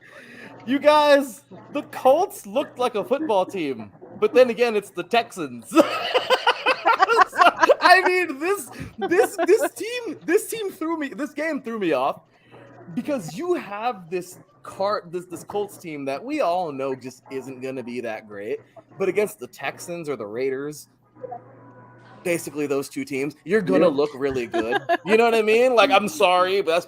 You guys, the Colts looked like a football team, but then again, it's the Texans. I mean, this game threw me off because you have this Colts team that we all know just isn't going to be that great, but against the Texans or the Raiders, basically those two teams, you're gonna look really good. You know what I mean? Like, I'm sorry, but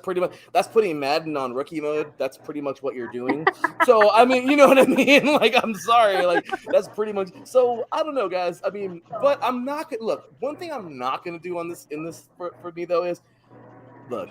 that's putting Madden on rookie mode. That's pretty much what you're doing. So I mean, you know what I mean? Like, I'm sorry, like that's pretty much. So I don't know, guys. I mean, but I'm not gonna look. One thing I'm not gonna do in this for me though is look.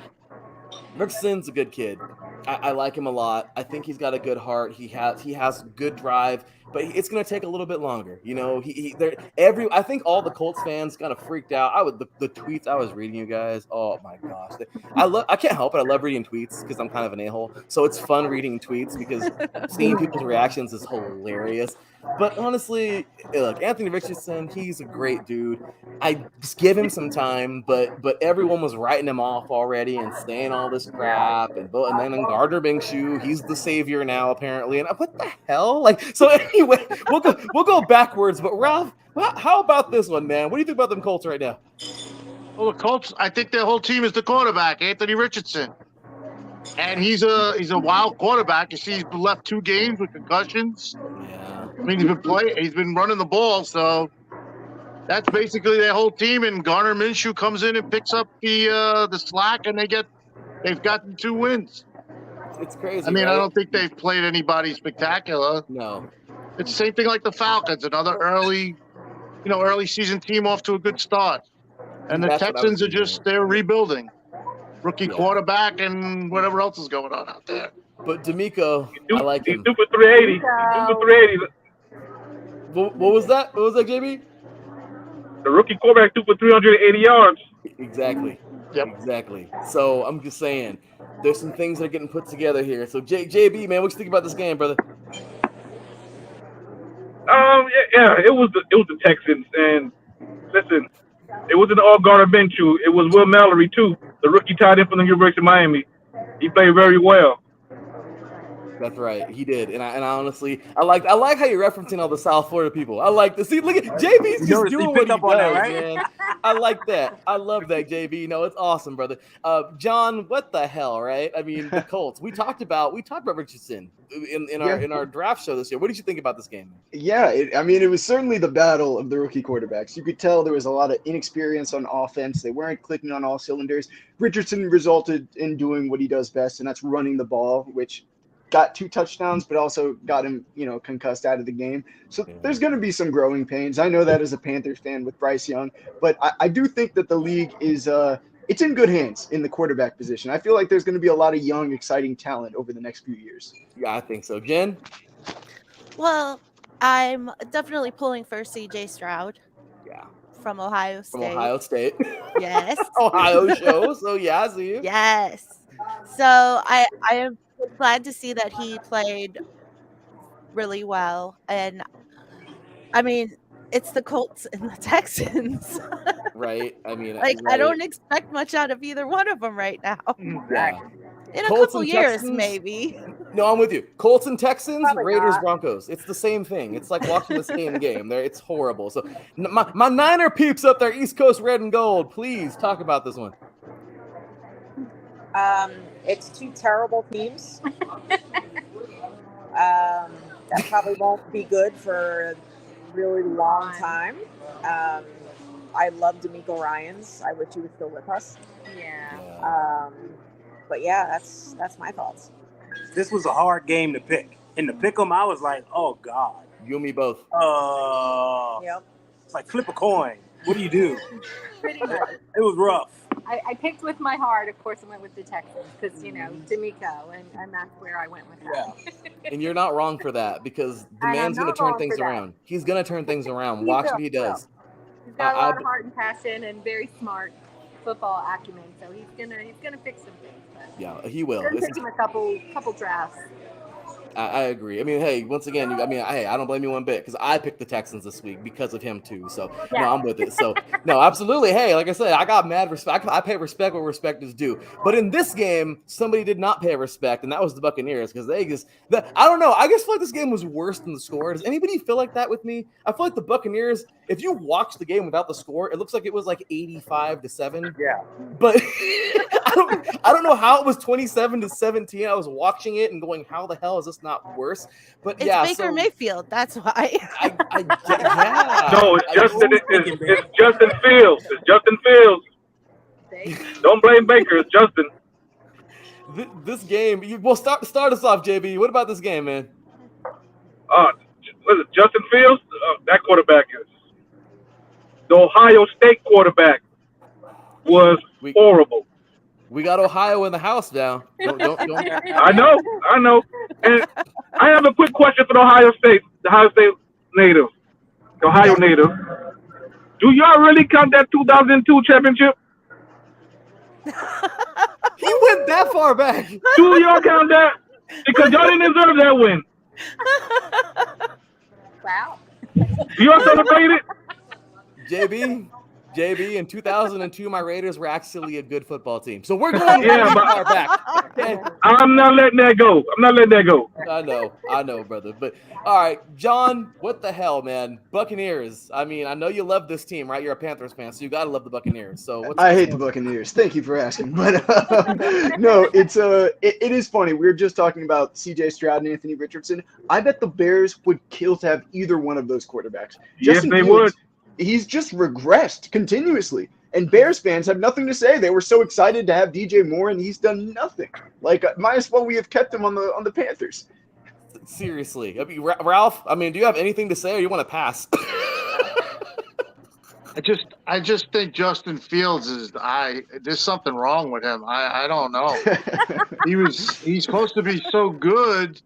Richardson's a good kid. I like him a lot. I think he's got a good heart. He has good drive, but it's going to take a little bit longer. You know, I think all the Colts fans kind of freaked out. The tweets I was reading, you guys. Oh my gosh, I can't help it. I love reading tweets because I'm kind of an a-hole. So it's fun reading tweets because seeing people's reactions is hilarious. But honestly, look, Anthony Richardson, he's a great dude. I just give him some time, but everyone was writing him off already and saying all this crap, and then Gardner Minshew, he's the savior now apparently. And what the hell? Like, so anyway, we'll go backwards. But Ralph, how about this one, man? What do you think about them Colts right now? Well, the Colts, I think their whole team is the quarterback, Anthony Richardson. And he's a wild quarterback. You see, he's left 2 games with concussions. Yeah. I mean, he's been running the ball, so that's basically their whole team. And Gardner Minshew comes in and picks up the slack, and they've gotten 2 wins. It's crazy. I mean, right? I don't think they've played anybody spectacular. No. It's the same thing like the Falcons, another early season team off to a good start. And the Texans they're rebuilding. Rookie quarterback and whatever else is going on out there. But D'Amico, I like him. He's super 380. Super 380. What was that? What was that, JB? The rookie quarterback threw for 380 yards. Exactly. Yep. Exactly. So I'm just saying, there's some things that are getting put together here. So JB, man, what you think about this game, brother? Yeah, it was the Texans, and listen, it wasn't all Gardner Minshew. It was Will Mallory too, the rookie tight end from the University of Miami. He played very well. That's right, he did, and I honestly, I like how you're referencing all the South Florida people. I like to see. Look at JB's just doing what he does, man. I like that. I love that, JB. No, it's awesome, brother. John, what the hell, right? I mean, the Colts. We talked about Richardson in our draft show this year. What did you think about this game? Yeah, it was certainly the battle of the rookie quarterbacks. You could tell there was a lot of inexperience on offense. They weren't clicking on all cylinders. Richardson resulted in doing what he does best, and that's running the ball, which got 2 touchdowns, but also got him, concussed out of the game. So there's going to be some growing pains. I know that as a Panthers fan with Bryce Young, but I do think that the league is it's in good hands in the quarterback position. I feel like there's going to be a lot of young, exciting talent over the next few years. Yeah, I think so. Jen? Well, I'm definitely pulling for CJ Stroud. Yeah. From Ohio State. Yes. Ohio show. So yeah, I see you. Yes. So I am glad to see that he played really well. And I mean, it's the Colts and the Texans. Right. I mean, right. I don't expect much out of either one of them right now. Yeah. In Colts a couple years, maybe. No, I'm with you. Colts and Texans, Probably Raiders, not. Broncos. It's the same thing. It's like watching the same game. It's horrible. So my Niner peeps up there, East Coast red and gold. Please talk about this one. It's two terrible teams. That probably won't be good for a really long time. I love D'Amico Ryans. I wish he was still with us. Yeah. But yeah, that's my thoughts. This was a hard game to pick. In the pick 'em, I was like, oh God. You and me both. Yep. It's like flip a coin. What do you do? Pretty much. It was rough. I picked with my heart. Of course, I went with the Texans because, D'Amico, and that's where I went with that. Yeah. And you're not wrong for that because the And I'm man's going to not turn wrong things for that. around. He's going to turn things around. He Watch will, what he does. He's got a lot of heart and passion and very smart football acumen, so he's gonna fix some things. But Yeah, he will. it's gonna take him a couple drafts. I agree. I mean, hey, once again, I don't blame you one bit because I picked the Texans this week because of him too. So no, I'm with it. So no, absolutely. Hey, like I said, I got mad respect. I pay respect where respect is due. But in this game, somebody did not pay respect, and that was the Buccaneers because I don't know. I just feel like this game was worse than the score. Does anybody feel like that with me? I feel like the Buccaneers. If you watch the game without the score, it looks like it was like 85-7. Yeah. But I don't know how it was 27-17. I was watching it and going, how the hell is this not worse? But It's yeah, Baker Mayfield. That's why. yeah. No, it's Justin Fields. It's Justin Fields. Don't blame Baker. It's Justin. This game, start us off, JB. What about this game, man? Was it Justin Fields? That quarterback is the Ohio State quarterback was horrible. We got Ohio in the house now. Don't. I know. And I have a quick question for the Ohio State native. The Ohio native. Do y'all really count that 2002 championship? He went that far back. Do y'all count that? Because y'all didn't deserve that win. Wow. Do y'all celebrate it? JB, in 2002, my Raiders were actually a good football team. So we're going far back. Okay? I'm not letting that go. I know, brother. But all right, John, what the hell, man? Buccaneers. I mean, I know you love this team, right? You're a Panthers fan, so you gotta love the Buccaneers. So I hate the Buccaneers. Thank you for asking. But no, it is funny. We were just talking about C.J. Stroud and Anthony Richardson. I bet the Bears would kill to have either one of those quarterbacks. Yes, they would. He's just regressed continuously. And Bears fans have nothing to say. They were so excited to have DJ Moore, and he's done nothing. Like, might as well we have kept him on the Panthers. Seriously. I mean, Ralph, do you have anything to say or you want to pass? I just think Justin Fields there's something wrong with him. I don't know. He's supposed to be so good,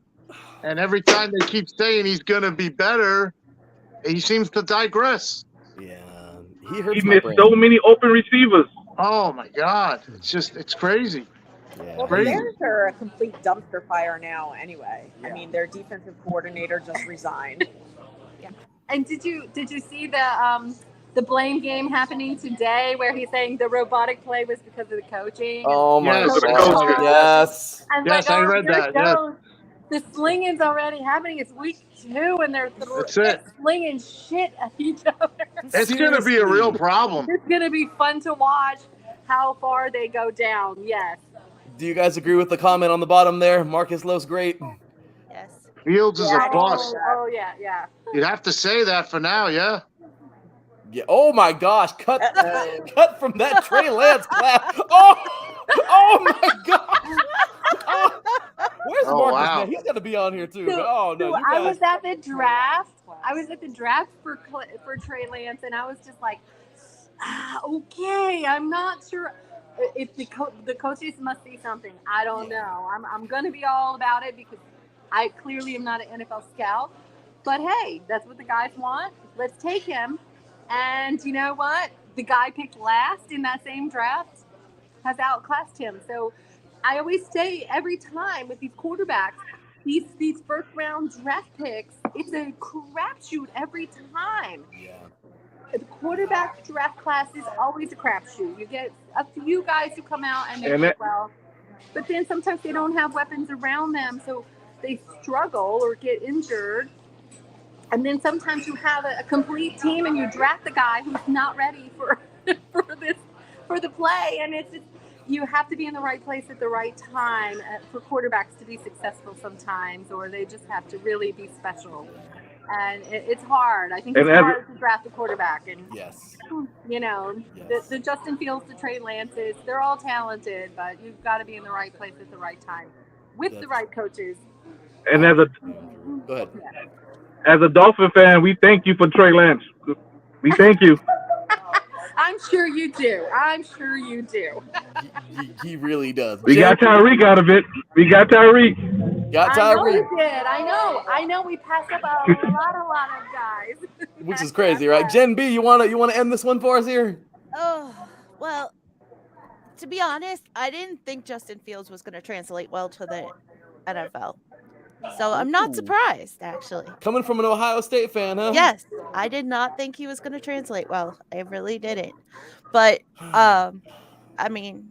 and every time they keep saying he's gonna be better, he seems to digress. Yeah. He missed so many open receivers. Oh my God. It's crazy. Yeah. Well, the Bears are a complete dumpster fire now anyway. Yeah. I mean, their defensive coordinator just resigned. Yeah. And did you see the blame game happening today where he's saying the robotic play was because of the coaching? Oh my God. Yes. And yes, I read that. Yes. The slinging's already happening. It's week 2 and they're slinging shit at each other. It's going to be a real problem. It's going to be fun to watch how far they go down. Yes. Do you guys agree with the comment on the bottom there? Marcus Lowe's great. Yes. Fields is a bust. Oh yeah. You'd have to say that for now, yeah. Yeah. Oh my gosh! Cut from that Trey Lance clap. Oh my God! Where's Marcus? Wow. Man? He's gonna be on here too. I was at the draft. For Trey Lance, and I was just like, okay, I'm not sure if the coaches must see something. I don't know. I'm gonna be all about it because I clearly am not an NFL scout. But hey, that's what the guys want. Let's take him. And you know what? The guy picked last in that same draft has outclassed him. So I always say every time with these quarterbacks, these first round draft picks, it's a crapshoot every time. Yeah. The quarterback draft class is always a crapshoot. You get a few guys who come out and they do well, but then sometimes they don't have weapons around them. So they struggle or get injured. And then sometimes you have a complete team and you draft the guy who's not ready for for the play. And it's just, you have to be in the right place at the right time for quarterbacks to be successful sometimes, or they just have to really be special. And it's hard. I think it's hard to draft a quarterback. And you know, the Justin Fields, the Trey Lances, they're all talented, but you've got to be in the right place at the right time with the right coaches. And Go ahead. As a Dolphin fan, we thank you for Trey Lance. We thank you. I'm sure you do. I'm sure you do. He really does. We got Tyreek out of it. We got Tyreek. Got Tyreek. I know we did. I know. We passed up a lot of guys. Which is crazy, right? Jen B, you wanna end this one for us here? Oh, well, to be honest, I didn't think Justin Fields was going to translate well to the NFL. So I'm not surprised, actually. Coming from an Ohio State fan, huh? Yes, I did not think he was going to translate well. I really didn't. But, I mean,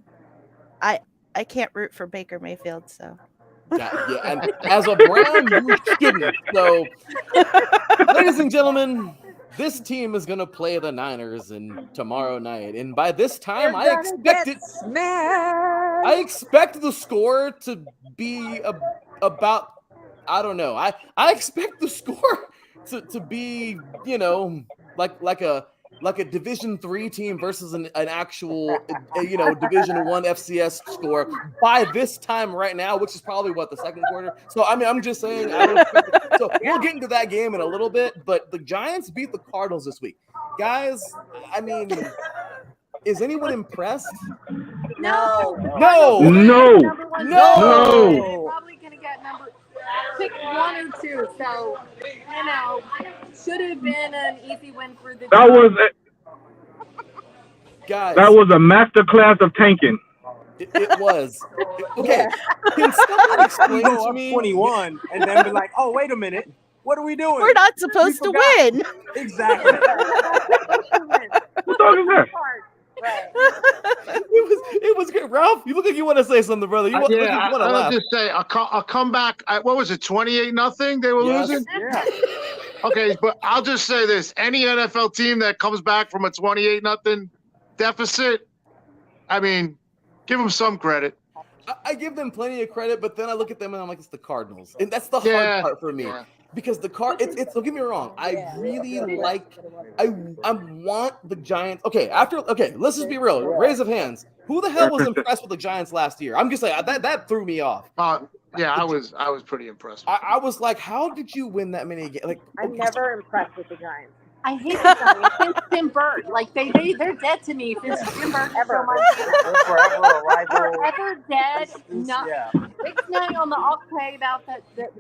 I can't root for Baker Mayfield, so. Yeah, and as a Brown, you shouldn't. So, ladies and gentlemen, this team is going to play the Niners tomorrow night. And by this time, I expect the score to be about, I don't know. I expect the score to be, you know, like a Division III team versus an actual, Division I FCS score by this time right now, which is probably the second quarter. So I mean, I'm just saying. We'll get into that game in a little bit. But the Giants beat the Cardinals this week, guys. I mean, is anyone impressed? No. No. They're probably gonna get pick 1 or 2. So, you know, should have been an easy win for the guys. That was a masterclass of tanking. It was. Okay. Can someone explain to me 21 and then be like, "Oh, wait a minute. What are we doing? We're not supposed to win." Exactly. Who thought of that? Right. It was good. Ralph, you look like you want to say something, brother. I'll just say a comeback. What was it? 28-0. They were losing. Yeah. Okay, but I'll just say this: any NFL team that comes back from a 28-0 deficit, I mean, give them some credit. I give them plenty of credit, but then I look at them and I'm like, it's the Cardinals, and that's the hard part for me. Yeah. Because the it's don't get me wrong. I really I want the Giants. Okay, let's just be real. Raise of hands. Who the hell was impressed with the Giants last year? I'm just like that threw me off. Yeah, I was pretty impressed. I was like, how did you win that many games? Like, I'm never impressed with the Giants. I hate the Giants since Tim Bird. Like they're dead to me since Tim Bird. They're forever a rival. Forever dead. Big night on the octave about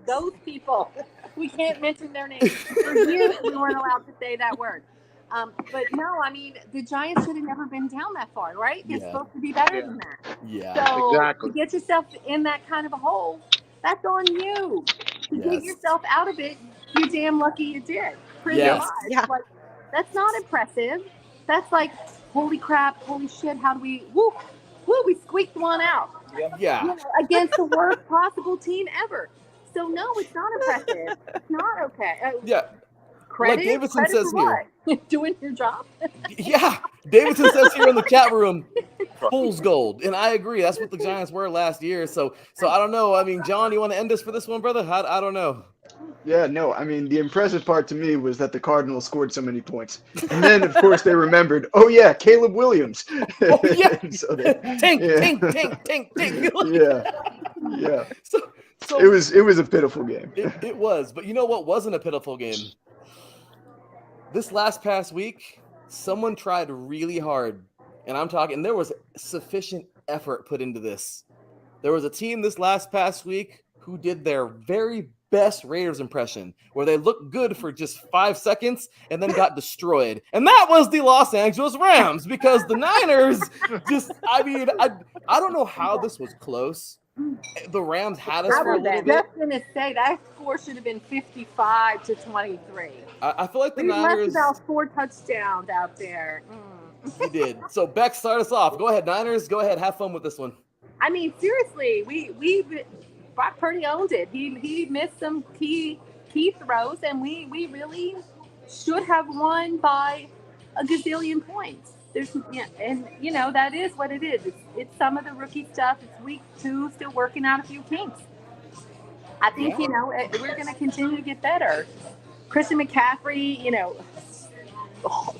those people. We can't mention their names. For years we weren't allowed to say that word. But no, I mean the Giants should have never been down that far, right? It's supposed to be better than that. Yeah, so exactly. To get yourself in that kind of a hole, that's on you. To get yourself out of it, you're damn lucky you did. Yes. Yeah. Like, that's not impressive. That's like, holy crap, holy shit, how do we, we squeaked one out. Yeah. You know, against the worst possible team ever. So, no, it's not impressive. It's not okay. Credit, like Davidson says here. Doing your job? Yeah. Davidson says here in the chat room, fool's gold. And I agree. That's what the Giants were last year. So I don't know. I mean, John, you want to end this for this one, brother? I don't know. Yeah, no, I mean, the impressive part to me was that the Cardinals scored so many points. And then, of course, they remembered, oh, yeah, Caleb Williams. Oh, yeah. So Tank. Yeah. So it was a pitiful game. It was. But you know what wasn't a pitiful game? This past week, someone tried really hard. And I'm talking, there was sufficient effort put into this. There was a team this past week who did their very best Raiders impression, where they looked good for just 5 seconds and then got destroyed. And that was the Los Angeles Rams, because the Niners I don't know how this was close. The Rams had us for a little bit. I was just going to say that score should have been 55-23. I feel like the we Niners left about 4 touchdowns out there. You did. So Beck, start us off. Go ahead, Niners. Go ahead. Have fun with this one. I mean, seriously, Brock Purdy owned it. He missed some key throws, and we really should have won by a gazillion points. And that is what it is. It's some of the rookie stuff. It's week 2, still working out a few kinks. I think we're going to continue to get better. Christian McCaffrey,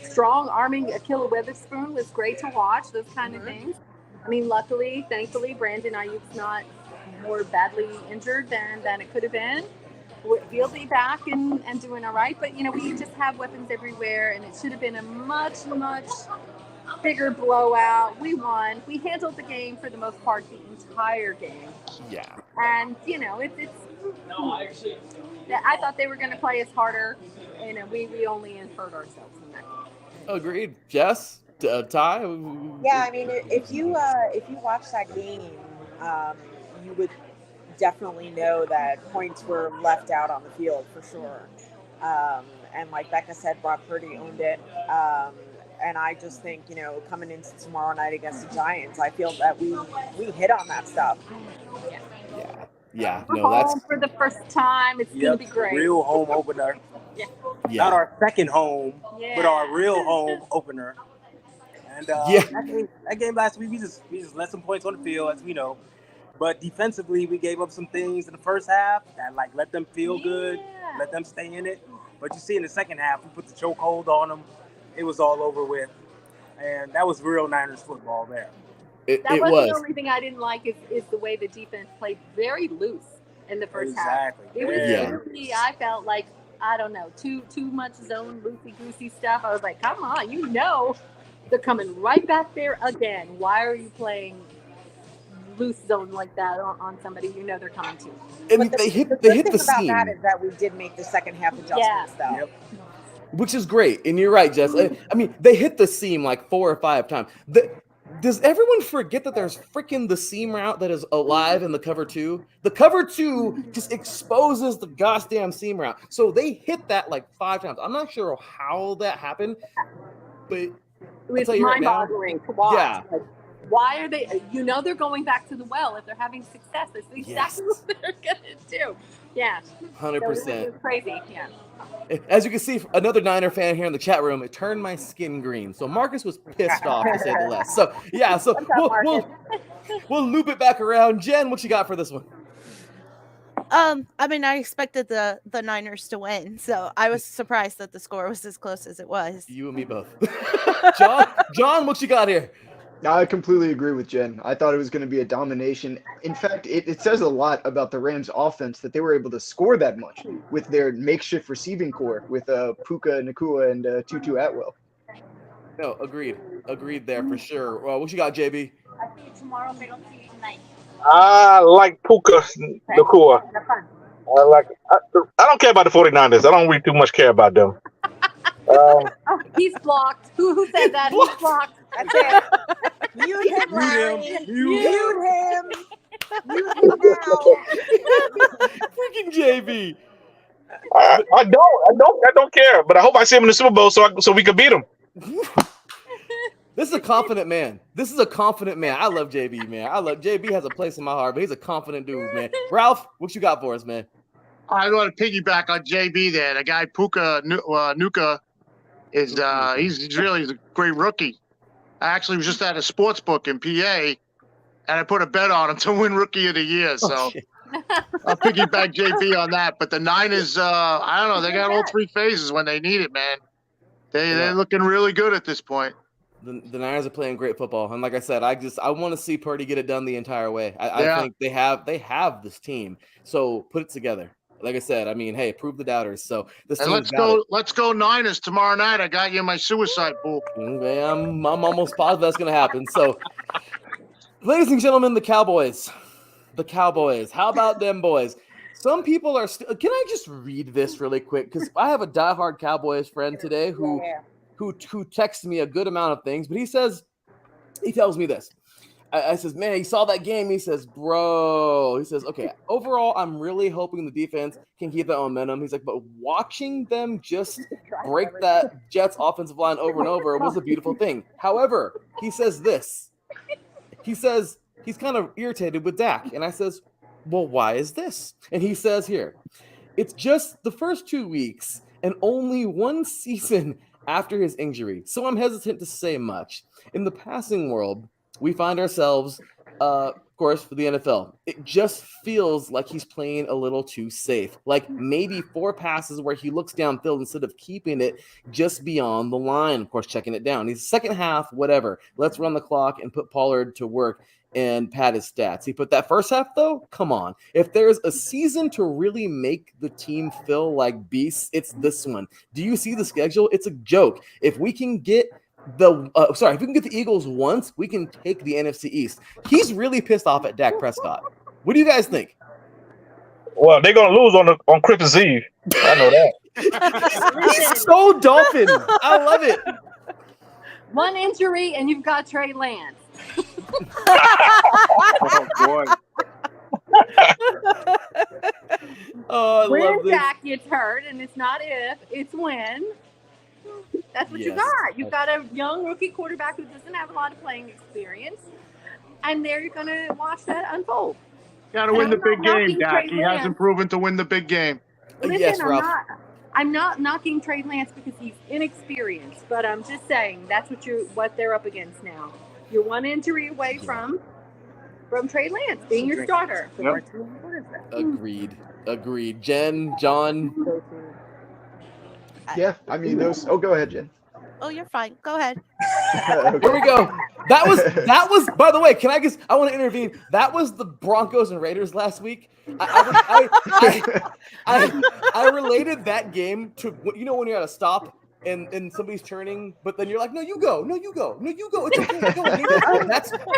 strong arming Akilla Witherspoon was great to watch. Those kind of things. I mean, thankfully, Brandon Ayuk's not more badly injured than it could have been. He'll be back and doing all right. But, we just have weapons everywhere, and it should have been a much, much bigger blowout. We won. We handled the game for the most part the entire game. Yeah. And, I thought they were going to play us harder. We only inferred ourselves in that game. Agreed. Jess? Ty? Yeah, I mean, if you watch that game, you would definitely know that points were left out on the field for sure. And like Becca said, Brock Purdy owned it. And I just think, coming into tomorrow night against the Giants, I feel that we hit on that stuff. Yeah. We're No, that's home for the first time. It's going to be great. Real home opener. Yeah. Not our second home, but our real home opener. And that game last week, we just let some points on the field, as we know. But defensively, we gave up some things in the first half that let them feel good, let them stay in it. But you see in the second half, we put the chokehold on them. It was all over with. And that was real Niners football there. That was the only thing I didn't like is the way the defense played very loose in the first half. It was really, I felt like, I don't know, too much zone loosey-goosey stuff. I was like, come on, they're coming right back there again. Why are you playing loose zone like that on somebody they're coming to? And they hit the seam. About that is that we did make the second half adjustments, though. Yep. Which is great. And you're right, Jess. I mean, they hit the seam like 4 or 5 times. Does everyone forget that there's freaking the seam route that is alive in the cover 2? The cover 2 just exposes the goddamn seam route. So they hit that like 5 times. I'm not sure how that happened, but it was mind-boggling to watch. Yeah. Like, why are they? They're going back to the well if they're having success. That's exactly what they're gonna do. Yeah, 100%. It's crazy. Yeah. As you can see, another Niner fan here in the chat room, it turned my skin green. So Marcus was pissed off, to say the least. So yeah, we'll loop it back around. Jen, what you got for this one? I mean, I expected the Niners to win, so I was surprised that the score was as close as it was. You and me both. John, what you got here? I completely agree with Jen. I thought it was going to be a domination. In fact, it says a lot about the Rams' offense that they were able to score that much with their makeshift receiving core with Puka Nacua and Tutu Atwell. No, agreed there for sure. Well, what you got, JB? I see you tomorrow, middle seat tonight. I like Puka Nacua. I don't care about the 49ers. I don't really too much care about them. He's blocked. Who said that? He's blocked. That's it. Mute him, Larry. Mute him. Mute him now. Freaking JB. I don't care. But I hope I see him in the Super Bowl so we can beat him. This is a confident man. I love JB, man. JB has a place in my heart, but he's a confident dude, man. Ralph, what you got for us, man? I want to piggyback on JB there. The guy Puka Nuka is he's really a great rookie. I actually was just at a sports book in PA, and I put a bet on him to win Rookie of the Year. So I'll piggyback JB on that. But the Niners, I don't know, they got all 3 phases when they need it, man. They're looking really good at this point. The Niners are playing great football, and like I said, I want to see Purdy get it done the entire way. I think they have this team, so put it together. Like I said, I mean, hey, prove the doubters. So let's go Niners tomorrow night. I got you in my suicide pool. I'm almost positive that's going to happen. So, ladies and gentlemen, the Cowboys. How about them boys? Some people are still. Can I just read this really quick? Because I have a diehard Cowboys friend today who texts me a good amount of things, but he tells me this. I says, man, he saw that game. He says, bro. He says, okay, overall, I'm really hoping the defense can keep that momentum. He's like, but watching them just break that Jets offensive line over and over was a beautiful thing. However, he says this. He says he's kind of irritated with Dak. And I says, well, why is this? And he says here, it's just the first 2 weeks and only one season after his injury, so I'm hesitant to say much. In the passing world, we find ourselves, of course, for the NFL, it just feels like he's playing a little too safe. Like maybe 4 passes where he looks downfield instead of keeping it just beyond the line, of course, checking it down. He's second half, whatever. Let's run the clock and put Pollard to work and pad his stats. He put that first half, though, come on. If there's a season to really make the team feel like beasts, it's this one. Do you see the schedule? It's a joke. If we can get if we can get the Eagles once, we can take the NFC East. He's really pissed off at Dak Prescott. What do you guys think? Well, they're gonna lose on Christmas Eve. I know that. He's so Dolphin. I love it. One injury and you've got Trey Lance. Oh boy. Oh, I When love this. Dak gets hurt, and it's not if, it's when. That's what you got. You've got a young rookie quarterback who doesn't have a lot of playing experience, and there you're going to watch that unfold. Got to win the big game, Dak. He hasn't proven to win the big game. Listen, Yes, Ralph. I'm not knocking Trey Lance because he's inexperienced, but I'm just saying that's what they're up against now. You're one injury away from Trey Lance being your starter. Yep. Agreed. Jen, John. Yeah, I mean those. Oh, go ahead, Jen. Oh, you're fine. Go ahead. Okay. Here we go. That was. By the way, I want to intervene. That was the Broncos and Raiders last week. I related that game to when you're at a stop and somebody's turning, but then you're like, no, you go, it's okay, go.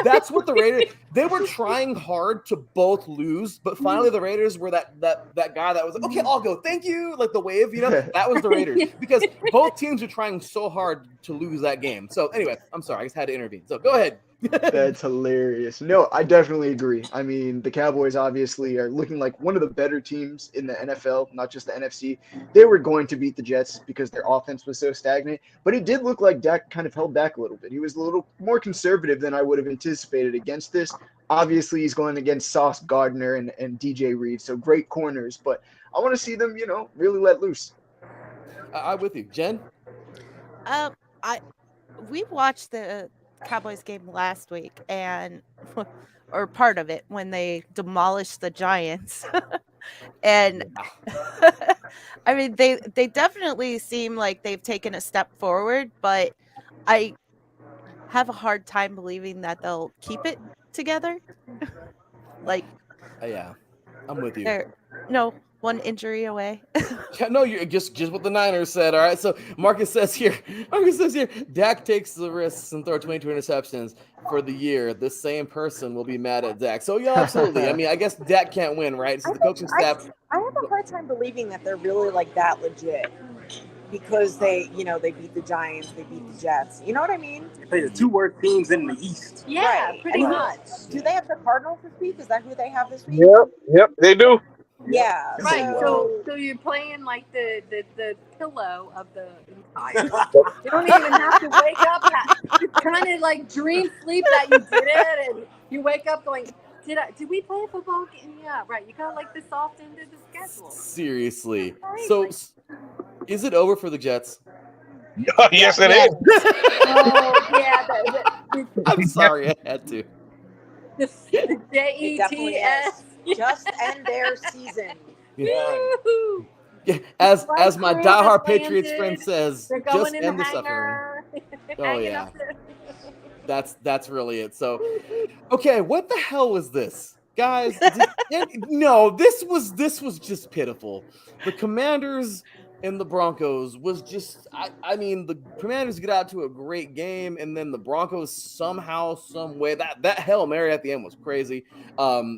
That's what the Raiders. They were trying hard to both lose, but finally the Raiders were that guy that was like, okay, I'll go, thank you, like the wave, that was the Raiders because both teams are trying so hard to lose that game. So anyway, I'm sorry, I just had to intervene. So go ahead. That's hilarious. No, I definitely agree. I mean, the Cowboys obviously are looking like one of the better teams in the NFL, not just the NFC. They were going to beat the Jets because their offense was so stagnant, but it did look like Dak kind of held back a little bit. He was a little more conservative than I would have anticipated against this. Obviously, he's going against Sauce Gardner and DJ Reed, so great corners, but I want to see them, really let loose. I'm with you. Jen? We watched the Cowboys game last week or part of it when they demolished the Giants. And I mean they definitely seem like they've taken a step forward, but I have a hard time believing that they'll keep it together. Like yeah, I'm with you. They're one injury away. Yeah, no, you're just what the Niners said. All right, so Marcus says here, Dak takes the risks and throw 22 interceptions for the year. This same person will be mad at Dak. So yeah, absolutely. I mean, I guess Dak can't win, right? So the coaching staff. I have a hard time believing that they're really like that legit because they beat the Giants, they beat the Jets. You know what I mean? They play the two worst teams in the East. Yeah, right. pretty much. Do they have the Cardinals this week? Is that who they have this week? Yep, they do. Yeah. Right. So you're playing like the pillow of the entire. You don't even have to wake up. You kind of like dream sleep that you did it, and you wake up going, Did we play a football game? Yeah, right. You kind of like the soft end of the schedule. Seriously. So, is it over for the Jets? Yes, it is. Oh yeah. I'm sorry, I had to. The Jets. Just end their season. Yeah, as my diehard Patriots friend says, just end the suffering. Oh yeah, that's really it. So, okay, what the hell was this, guys? No, this was just pitiful. The Commanders and the Broncos was just, I mean, the Commanders get out to a great game, and then the Broncos somehow, some way, that Hail Mary at the end was crazy,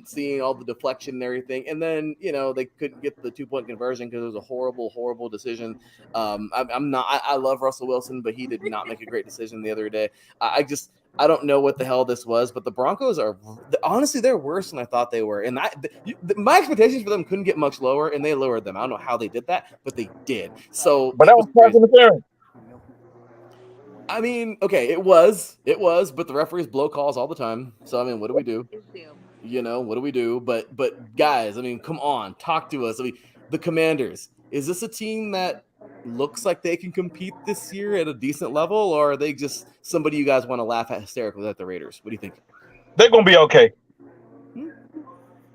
seeing all the deflection and everything, and then, they couldn't get the 2-point conversion because it was a horrible, horrible decision. I love Russell Wilson, but he did not make a great decision the other day. I don't know what the hell this was, but the Broncos are honestly, they're worse than I thought they were. And my expectations for them couldn't get much lower, and they lowered them. I don't know how they did that, but they did. So, but that was pass interference. I mean, okay, it was, but the referees blow calls all the time. So, I mean, what do we do? What do we do? But guys, I mean, come on, talk to us. I mean, the Commanders, is this a team that looks like they can compete this year at a decent level, or are they just somebody you guys want to laugh at hysterically at the Raiders? What do you think? They're gonna be okay.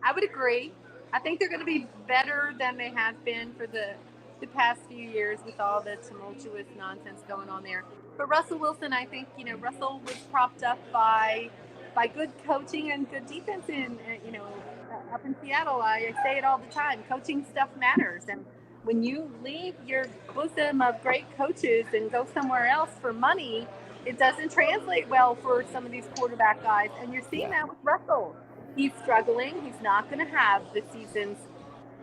I would agree. I think they're going to be better than they have been for the past few years with all the tumultuous nonsense going on there. But Russell Wilson, I think, Russell was propped up by good coaching and good defense up in Seattle. I say it all the time. Coaching stuff matters. And when you leave your bosom of great coaches and go somewhere else for money, it doesn't translate well for some of these quarterback guys. And you're seeing that with Russell. He's struggling. He's not going to have the seasons.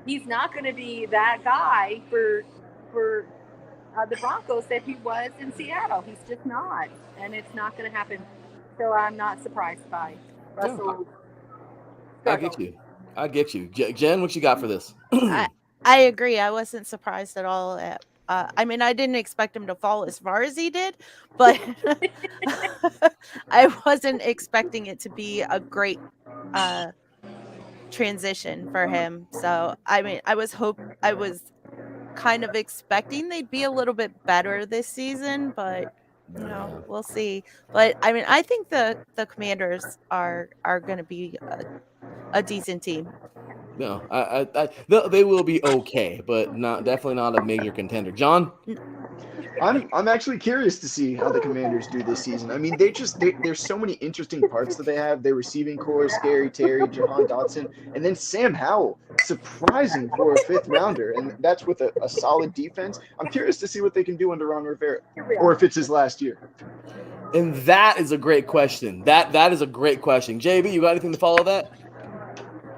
He's not going to be that guy for the Broncos that he was in Seattle. He's just not, and it's not going to happen. So I'm not surprised by Russell. I get you. Jen, what you got for this? I agree. I wasn't surprised at all. I mean, I didn't expect him to fall as far as he did, but I wasn't expecting it to be a great transition for him. So, I mean, I was kind of expecting they'd be a little bit better this season, but we'll see. But I mean, I think the Commanders are going to be a decent team. No, they will be okay, but definitely not a major contender. John? I'm actually curious to see how the Commanders do this season. I mean, there's so many interesting parts that they have. Their receiving core, Scary Terry, Jahan Dotson, and then Sam Howell, surprising for a fifth rounder, and that's with a solid defense. I'm curious to see what they can do under Ron Rivera, or if it's his last year. And that is a great question. That is a great question. JB, you got anything to follow that?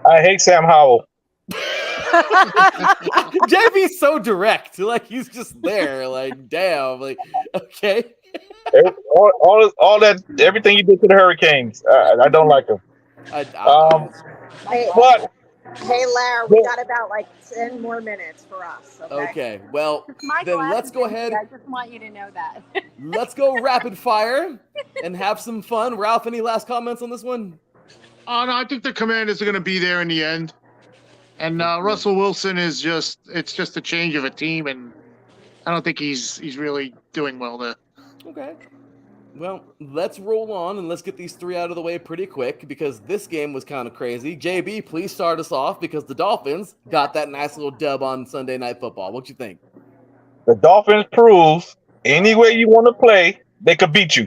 I hate Sam Howell. JB's so direct. Like, he's just there. Like, damn. Like, okay. all that, everything you did to the Hurricanes, I don't like him. Hey, Larry, we got about 10 more minutes for us. Okay. Well, then let's go ahead. I just want you to know that. Let's go rapid fire and have some fun. Ralph, any last comments on this one? No, I think the Commanders are going to be there in the end. And Russell Wilson it's just a change of a team, and I don't think he's really doing well there. Okay. Well, let's roll on and let's get these three out of the way pretty quick because this game was kind of crazy. JB, please start us off because the Dolphins got that nice little dub on Sunday Night Football. What you think? The Dolphins prove any way you want to play, they could beat you.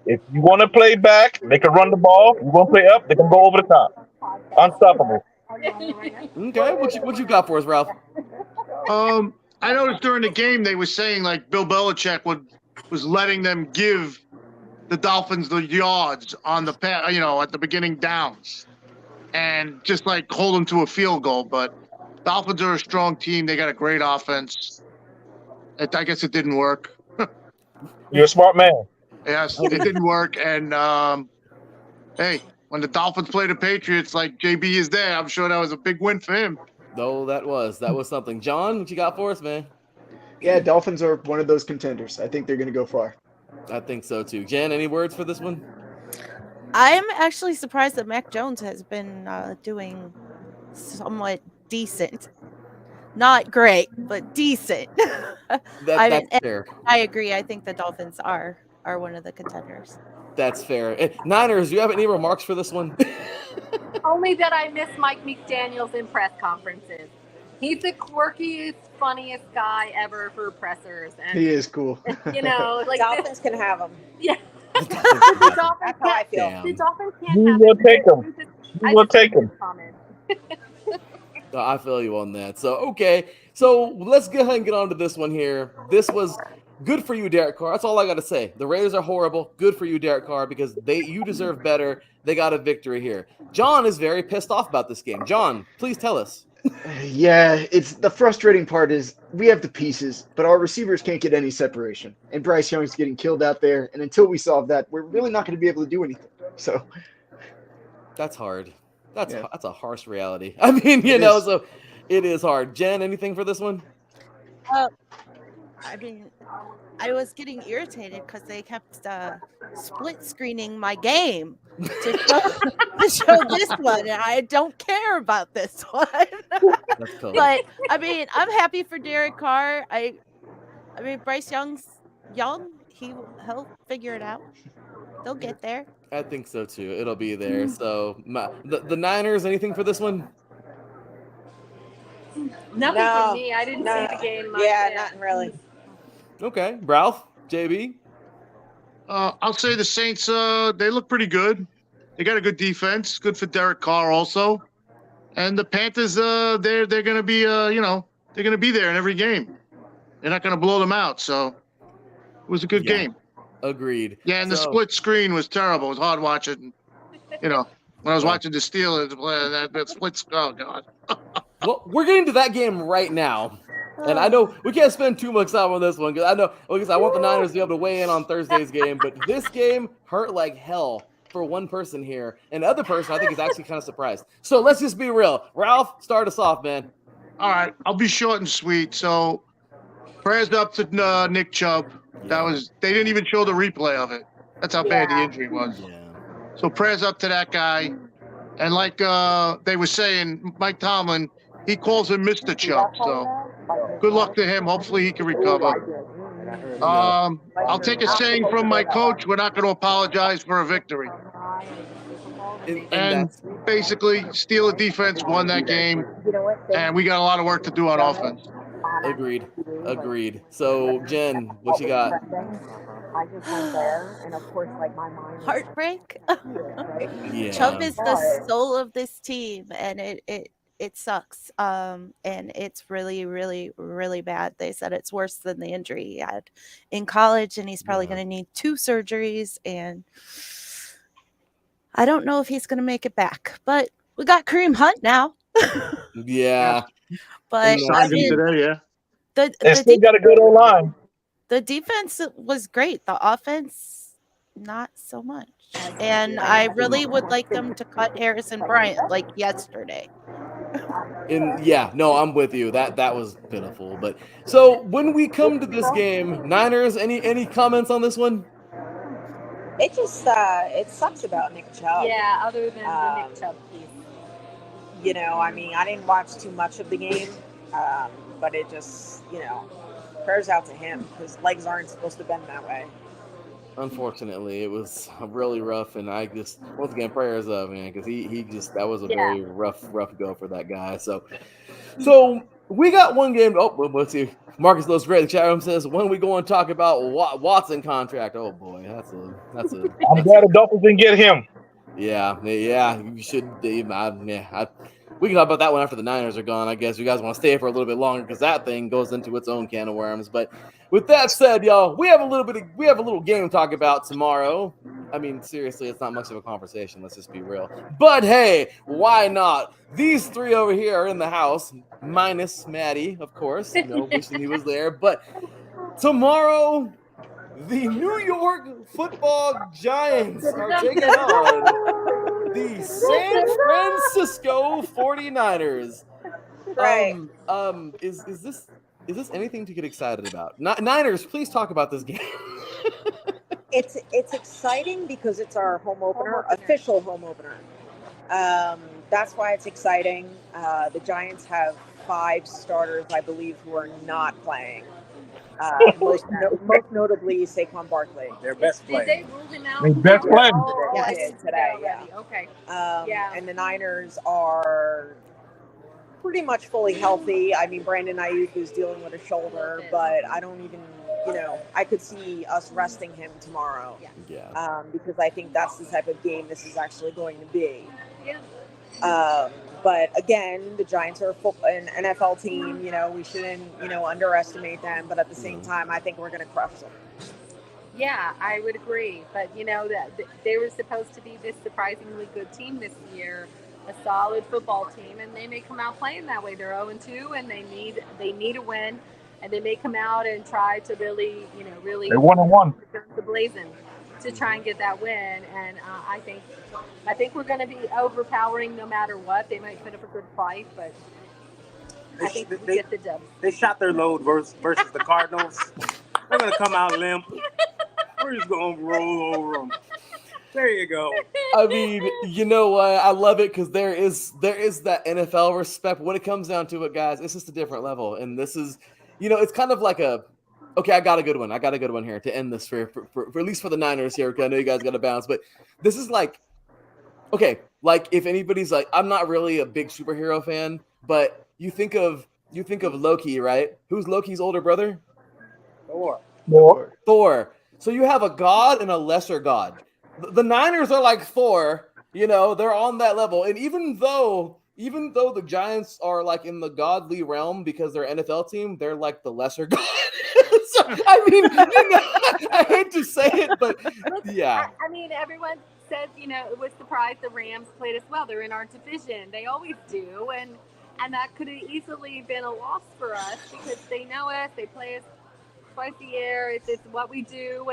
If you want to play back, they can run the ball. If you want to play up, they can go over the top. Unstoppable. Okay, what you got for us, Ralph? I noticed during the game they were saying Bill Belichick was letting them give the Dolphins the yards on the at the beginning downs, and just hold them to a field goal. But Dolphins are a strong team. They got a great offense. I guess it didn't work. You're a smart man. Yes, it didn't work. And hey, when the Dolphins play the Patriots, JB is there, I'm sure that was a big win for him. No, that was something. John, what you got for us, man? Yeah, Dolphins are one of those contenders. I think they're going to go far. I think so too. Jen, any words for this one? I'm actually surprised that Mac Jones has been doing somewhat decent. Not great, but decent. That's fair. I agree. I think the Dolphins are one of the contenders. That's fair. Niners, do you have any remarks for this one? Only that I miss Mike McDaniels in press conferences. He's the quirkiest, funniest guy ever for pressers. And, he is cool. Dolphins can have him. Yeah. That's how I feel. The Dolphins can't You have will him. take him. You will take him. I feel you on that. So, okay. So let's go ahead and get on to this one here. This was good for you, Derek Carr. That's all I got to say. The Raiders are horrible. Good for you, Derek Carr, because you deserve better. They got a victory here. John is very pissed off about this game. John, please tell us. Yeah, it's the frustrating part is we have the pieces, but our receivers can't get any separation. And Bryce Young's getting killed out there. And until we solve that, we're really not going to be able to do anything. So that's hard. That's a harsh reality. I mean, so it is hard. Jen, anything for this one? I mean, I was getting irritated because they kept split screening my game to show, to show this one, and I don't care about this one. That's cool. But I mean, I'm happy for Derek Carr. I mean, Bryce Young's young. He'll figure it out. They'll get there. I think so too. It'll be there. So the Niners, anything for this one? Nothing No, from me. I didn't see the game much. Yeah, nothing really. Okay, Ralph, JB. I'll say the Saints. They look pretty good. They got a good defense. Good for Derek Carr also. And the Panthers. They're going to be. They're going to be there in every game. They're not going to blow them out. So it was a good game. Agreed. Yeah, and the split screen was terrible. It was hard watching. When I was watching the Steelers play, that split. Oh God. Well, we're getting to that game right now. And I know we can't spend too much time on this one because I want the Niners to be able to weigh in on Thursday's game. But this game hurt like hell for one person here. And the other person, I think, is actually kind of surprised. So let's just be real. Ralph, start us off, man. All right. I'll be short and sweet. So prayers up to Nick Chubb. They didn't even show the replay of it. That's how bad the injury was. Yeah. So prayers up to that guy. And like they were saying, Mike Tomlin, he calls him Mr. Chubb. So good luck to him. Hopefully he can recover. I'll take a saying from my coach. We're not going to apologize for a victory. And basically, Steeler defense won that game. And we got a lot of work to do on offense. Agreed. So, Jen, what you got? I just went there, and of course, like my mind. Heartbreak. Yeah. Chubb is the soul of this team, and it sucks. And it's really, really, really bad. They said it's worse than the injury he had in college, and he's probably going to need 2 surgeries. And I don't know if he's going to make it back. But we got Kareem Hunt now. Yeah. But I mean, today, They still got a good old line. the defense was great. The offense, not so much. And I really would like them to cut Harrison Bryant like yesterday. I'm with you. That was pitiful. But so when we come to this game, Niners, any comments on this one? It just it sucks about Nick Chubb. Yeah, other than the Nick Chubb piece. I mean, I didn't watch too much of the game, but it just, prayers out to him. His legs aren't supposed to bend that way. Unfortunately, it was really rough, and I just once again prayers up, man, because that was a very rough go for that guy. So we got one game. Oh, let's see. Marcus Lewis Great. The chat room says when we go and talk about Watson contract. Oh boy, that's a. I'm glad the Dolphins didn't get him. Yeah. You should. We can talk about that one after the Niners are gone. I guess you guys want to stay for a little bit longer because that thing goes into its own can of worms. But with that said, y'all, we have a little game to talk about tomorrow. I mean, seriously, it's not much of a conversation. Let's just be real. But hey, why not? These 3 over here are in the house, minus Maddie, of course. Wishing he was there. But tomorrow, the New York Football Giants are taking on the San Francisco 49ers. Right. Is this anything to get excited about? Niners, please talk about this game. It's exciting because it's our home opener, official home opener. That's why it's exciting. The Giants have 5 starters, I believe, who are not playing. Most notably Saquon Barkley. Their best Did player. they rule him out? Their best player. Yes, today, yeah. Okay. And the Niners are pretty much fully healthy. I mean, Brandon Ayuk is dealing with a shoulder, but I don't even, I could see us resting him tomorrow. Yeah. Because I think that's the type of game this is actually going to be. Yeah. But again, the Giants are an NFL team. We shouldn't, underestimate them. But at the same time, I think we're going to crush them. Yeah, I would agree. But that they were supposed to be this surprisingly good team this year, a solid football team, and they may come out playing that way. They're 0-2, and they need a win, and they may come out and try to really. They're 1-1. The blazing to try and get that win, and I think we're going to be overpowering no matter what. They might put up a good fight, but I think we get the dub. They shot their load versus the Cardinals. They're gonna come out limp. We're just gonna roll over them. There you go. I mean, you know what? I love it because there is that NFL respect. When it comes down to it, guys, it's just a different level, and this is, it's kind of like okay, I got a good one. I got a good one here to end this for at least for the Niners here. I know you guys got to bounce, but this is like, okay, like if anybody's like, I'm not really a big superhero fan, but you think of Loki, right? Who's Loki's older brother? Thor. So you have a god and a lesser god. The Niners are like Thor, they're on that level. And even though the Giants are like in the godly realm because they're an NFL team, they're like the lesser god. So, I mean, I hate to say it, but yeah. I mean, everyone says, it was surprised the Rams played as well. They're in our division. They always do. And that could have easily been a loss for us because they know us. They play us twice a year. It's what we do.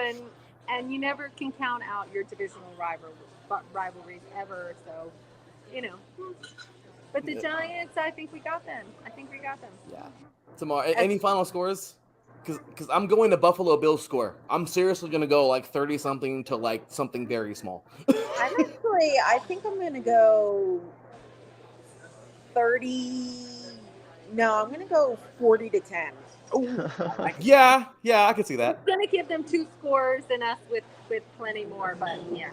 And you never can count out your divisional rivalries ever. So, But the Giants, I think we got them. Yeah. Tomorrow, any final scores? Because I'm going to Buffalo Bills score. I'm seriously going to go like 30-something to like something very small. I think I'm going to go 30. No, I'm going to go 40-10. Yeah, I can see that. It's going to give them 2 scores and us with plenty more, but yeah.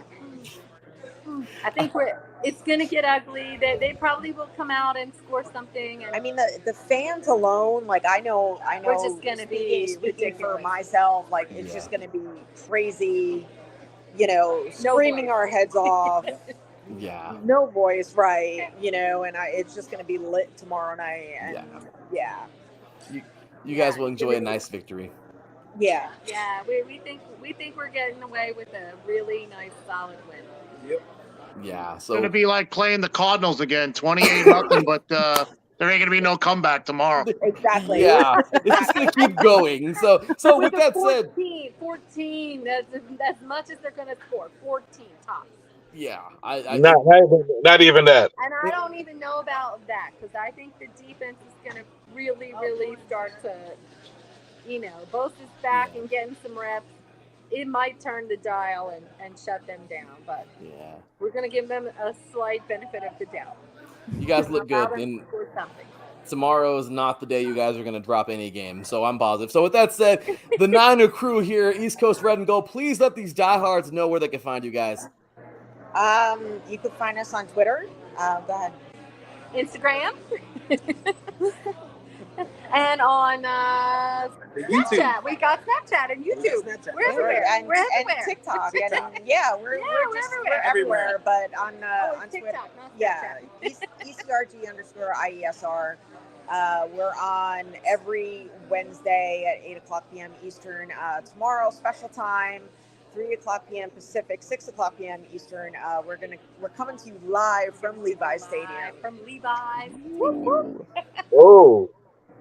I think it's going to get ugly. They probably will come out and score something. And I mean, the fans alone, like I know. We're just going to be speaking for myself. Like it's just going to be crazy. Screaming our heads off. Yeah. No voice, right? And it's just going to be lit tomorrow night. And yeah. You guys will enjoy a nice victory. Yeah. Yeah, we think we're getting away with a really nice, solid win. Yep. Yeah, It's so going to be like playing the Cardinals again, 28-0, but there ain't going to be no comeback tomorrow. Exactly. Yeah, it's just going to keep going. So with that said, 14, that's as much as they're going to score. 14 tops. Yeah, not even that. And I don't even know about that because I think the defense is going to really, really start to, Bosa is back and getting some reps. It might turn the dial and shut them down, but we're going to give them a slight benefit of the doubt. You guys look good, and tomorrow is not the day you guys are going to drop any game, so I'm positive. So with that said, the Niner crew here, East Coast Red and Gold, please let these diehards know where they can find you guys. You could find us on Twitter. Go ahead. Instagram. And on Snapchat. We got Snapchat and YouTube. We're everywhere. And TikTok. And we're everywhere. But on TikTok, Twitter. ECRG_IESR. We're on every Wednesday at 8:00 p.m. Eastern. Tomorrow, special time, 3:00 p.m. Pacific, 6:00 p.m. Eastern. We're coming to you live from Levi's Stadium. From Levi's. Oh.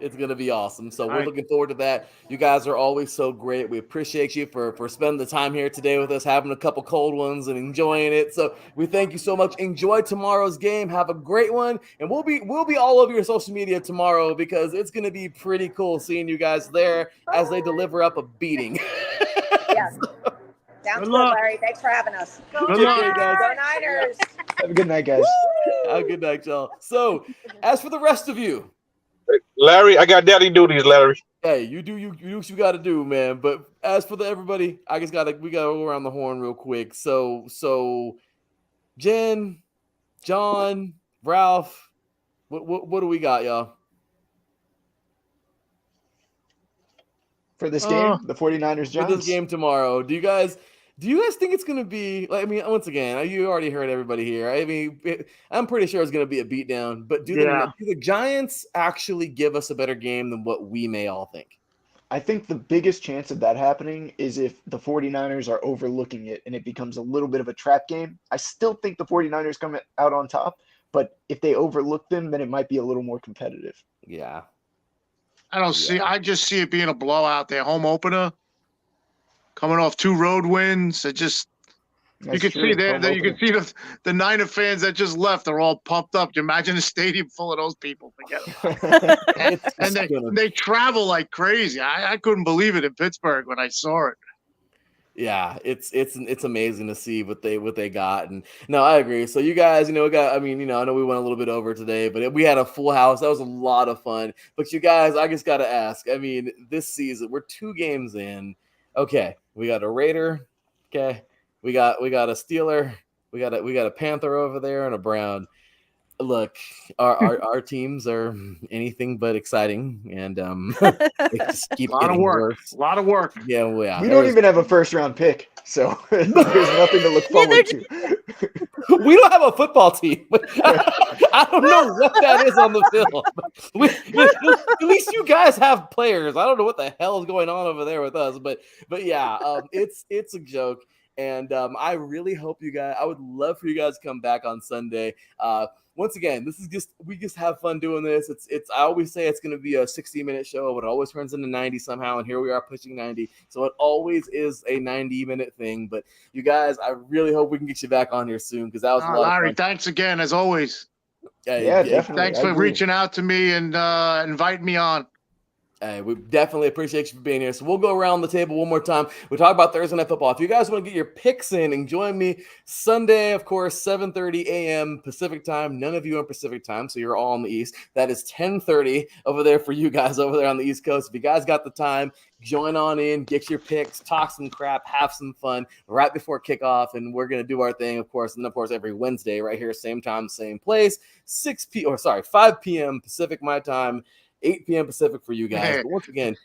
It's going to be awesome. So we're looking forward to that. You guys are always so great. We appreciate you for spending the time here today with us, having a couple cold ones and enjoying it. So we thank you so much. Enjoy tomorrow's game. Have a great one. And we'll be all over your social media tomorrow because it's going to be pretty cool seeing you guys there as they deliver up a beating. Yes. Sounds good, Larry. Thanks for having us. Go Niners. Have a good night, guys. Have a good night, y'all. So as for the rest of you, Larry, I got daddy duties, Larry. hey, you do what you got to do, man. But as for everybody, we gotta go around the horn real quick. So, Jen, John, Ralph, what do we got, y'all? For this game, the 49ers Giants. For this game tomorrow, do you guys think it's going to be, like, I mean, once again, you already heard everybody here. I mean, I'm pretty sure it's going to be a beatdown, but do the Giants actually give us a better game than what we may all think? I think the biggest chance of that happening is if the 49ers are overlooking it and it becomes a little bit of a trap game. I still think the 49ers come out on top, but if they overlook them, then it might be a little more competitive. Yeah. I just see it being a blowout. Their home opener, coming off 2 road wins. You can see there. You can see the Niner fans that just left. They're all pumped up. You imagine a stadium full of those people. Forget about it. and they travel like crazy. I couldn't believe it in Pittsburgh when I saw it. Yeah, it's amazing to see what they got. And no, I agree. So you guys, I know we went a little bit over today, but we had a full house. That was a lot of fun. But you guys, I just got to ask. I mean, this season we're 2 games in. Okay, we got a Raider. Okay, we got a Steeler. We got a Panther over there and a Brown. Look, our teams are anything but exciting, and they just keep getting worse. A lot of work. Yeah, well, we don't even have a first-round pick, so there's nothing to look forward to. We don't have a football team. I don't know what that is on the field. At least you guys have players. I don't know what the hell is going on over there with us, but yeah, it's a joke. And I really hope you guys. I would love for you guys to come back on Sunday. Once again, we just have fun doing this. I always say it's going to be a 60-minute show, but it always turns into 90 somehow. And here we are pushing 90, so it always is a 90-minute thing. But you guys, I really hope we can get you back on here soon because that was a lot Larry, of fun. Thanks again as always. Yeah, definitely. Thanks for reaching out to me and inviting me on. Hey, we definitely appreciate you for being here. So we'll go around the table one more time. We talk about Thursday Night Football. If you guys want to get your picks in and join me Sunday, of course, 7:30 a.m. Pacific time. None of you on Pacific time, so you're all on the East. That is 10:30 over there for you guys over there on the East Coast. If you guys got the time, join on in, get your picks, talk some crap, have some fun right before kickoff, and we're going to do our thing, of course. And, of course, every Wednesday right here, same time, same place, 5 p.m. Pacific my time. 8 p.m. Pacific for you guys. But once again,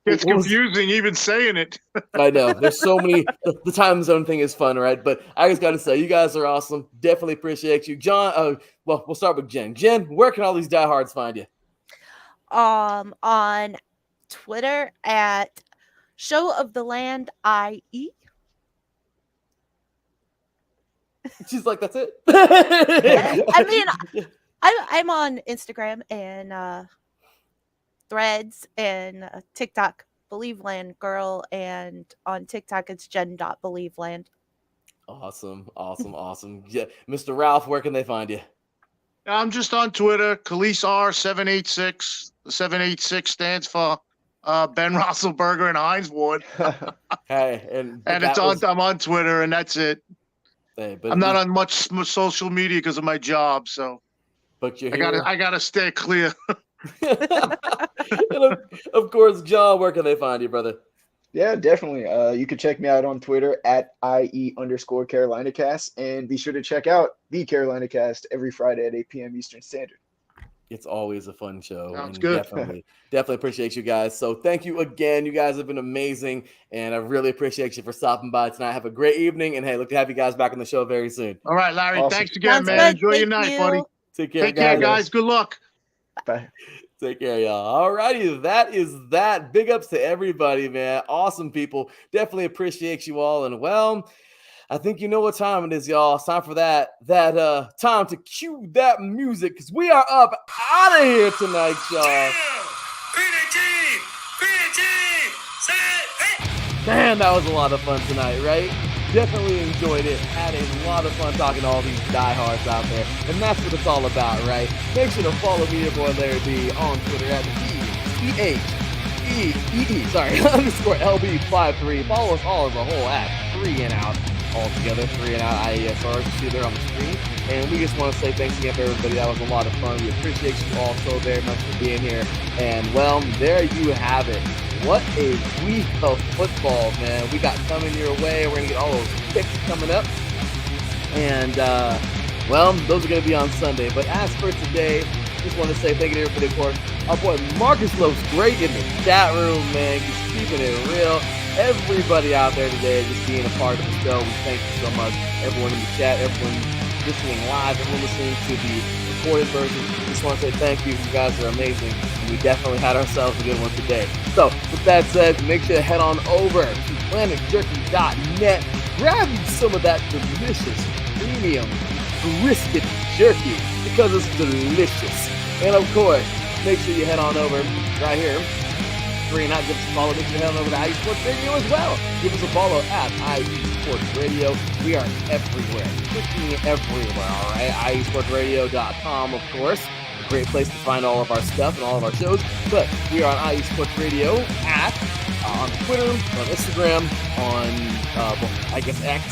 it's confusing even saying it. I know. There's so many. The time zone thing is fun, right? But I just got to say, you guys are awesome. Definitely appreciate you. John, well, we'll start with Jen. Jen, where can all these diehards find you? On Twitter at Show of the Land IE. She's like, that's it? I mean, I'm on Instagram and Threads and TikTok, Believeland Girl, and on TikTok it's Jen.Believeland. Awesome. Yeah. Mr. Ralph, where can they find you? I'm just on Twitter, Khalees R786. The 786 stands for Ben Rosselberger and Heinz Ward. Hey, I'm on Twitter, and that's it. Hey, but I'm not on much social media because of my job, so. But you're here. I gotta stay clear. And of course, John, where can they find you, brother? Yeah, definitely. You can check me out on Twitter at IE_CarolinaCast, and be sure to check out the Carolina Cast every Friday at 8 p.m. Eastern Standard. It's always a fun show. Sounds good. Definitely appreciate you guys. So thank you again. You guys have been amazing, and I really appreciate you for stopping by tonight. Have a great evening, and hey, look to have you guys back on the show very soon. All right, Larry. Awesome. Thanks again, Sounds man. good. Enjoy your Thank night, you. buddy. Take care, Take care, guys. Good luck. Bye. Take care, y'all. All righty. That is that. Big ups to everybody, man. Awesome people. Definitely appreciate you all. And well, I think you know what time it is, y'all. It's time for that time to cue that music because we are up out of here tonight, y'all. Man, that was a lot of fun tonight, right? Definitely enjoyed it. Had a lot of fun talking to all these diehards out there. And that's what it's all about, right? Make sure to follow me, your boy Larry B, on Twitter at _LB53. Follow us all as a whole at 3 and Out altogether. 3 and Out IESR. You see there on the screen. And we just want to say thanks again to everybody. That was a lot of fun. We appreciate you all so very much for being here. And well, there you have it. What a week of football, man. We got coming your way. We're going to get all those picks coming up. And, well, those are going to be on Sunday. But as for today, just want to say thank you to everybody, of course. Our boy Marcus looks great in the chat room, man. Just keeping it real. Everybody out there today just being a part of the show. We thank you so much. Everyone in the chat, everyone listening live, everyone listening to the recorded version. Just want to say thank you. You guys are amazing. And we definitely had ourselves a good one today. So, with that said, make sure to head on over to planetjerky.net. Grab some of that delicious premium brisket jerky because it's delicious. And of course, make sure you head on over right here 3 and out. Give us a follow. Make sure to head on over to IE Sports Radio as well. Give us a follow at IE Sports Radio. We are everywhere. Freaking everywhere, all right? IESportsRadio.com, of course. A great place to find all of our stuff and all of our shows. But we are on IE Sports Radio on Twitter, on Instagram, on I guess X,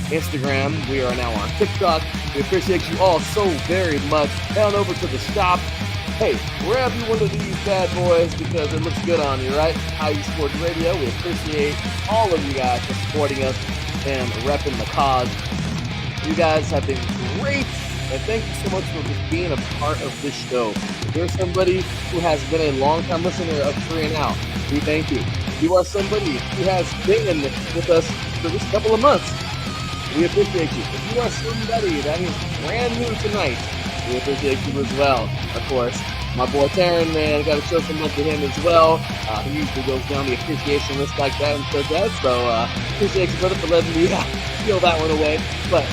Instagram. We are now on TikTok. We appreciate you all so very much. Head on over to the shop. Hey, grab you one of these bad boys because it looks good on you, right? IE Sports Radio. We appreciate all of you guys for supporting us and repping the cause. You guys have been great, and thank you so much for just being a part of this show. If you're somebody who has been a long-time listener of Free and Out, we thank you. If you are somebody who has been with us for just a couple of months, we appreciate you. If you are somebody that is brand new tonight, we appreciate you as well. Of course, my boy Taryn, man, got to show some love to him as well. He usually goes down the appreciation list like that and says that. So appreciate you, brother, for letting me peel that one away. But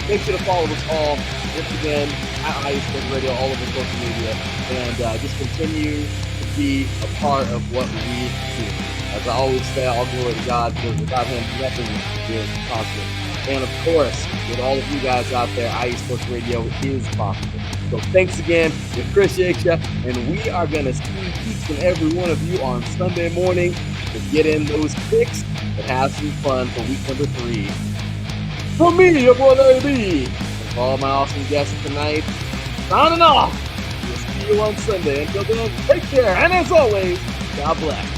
make sure to follow us all, once again, at IE Sports Radio, all over social media, and just continue to be a part of what we do. As I always say, all glory to God, because without him, nothing is possible. And of course, with all of you guys out there, IE Sports Radio is possible. So thanks again. We appreciate you. And we are going to see each and every one of you on Sunday morning to get in those picks and have some fun for week number 3. For me, your boy Larry B, and for all my awesome guests tonight, signing off. We'll see you on Sunday. Until then, take care. And as always, God bless.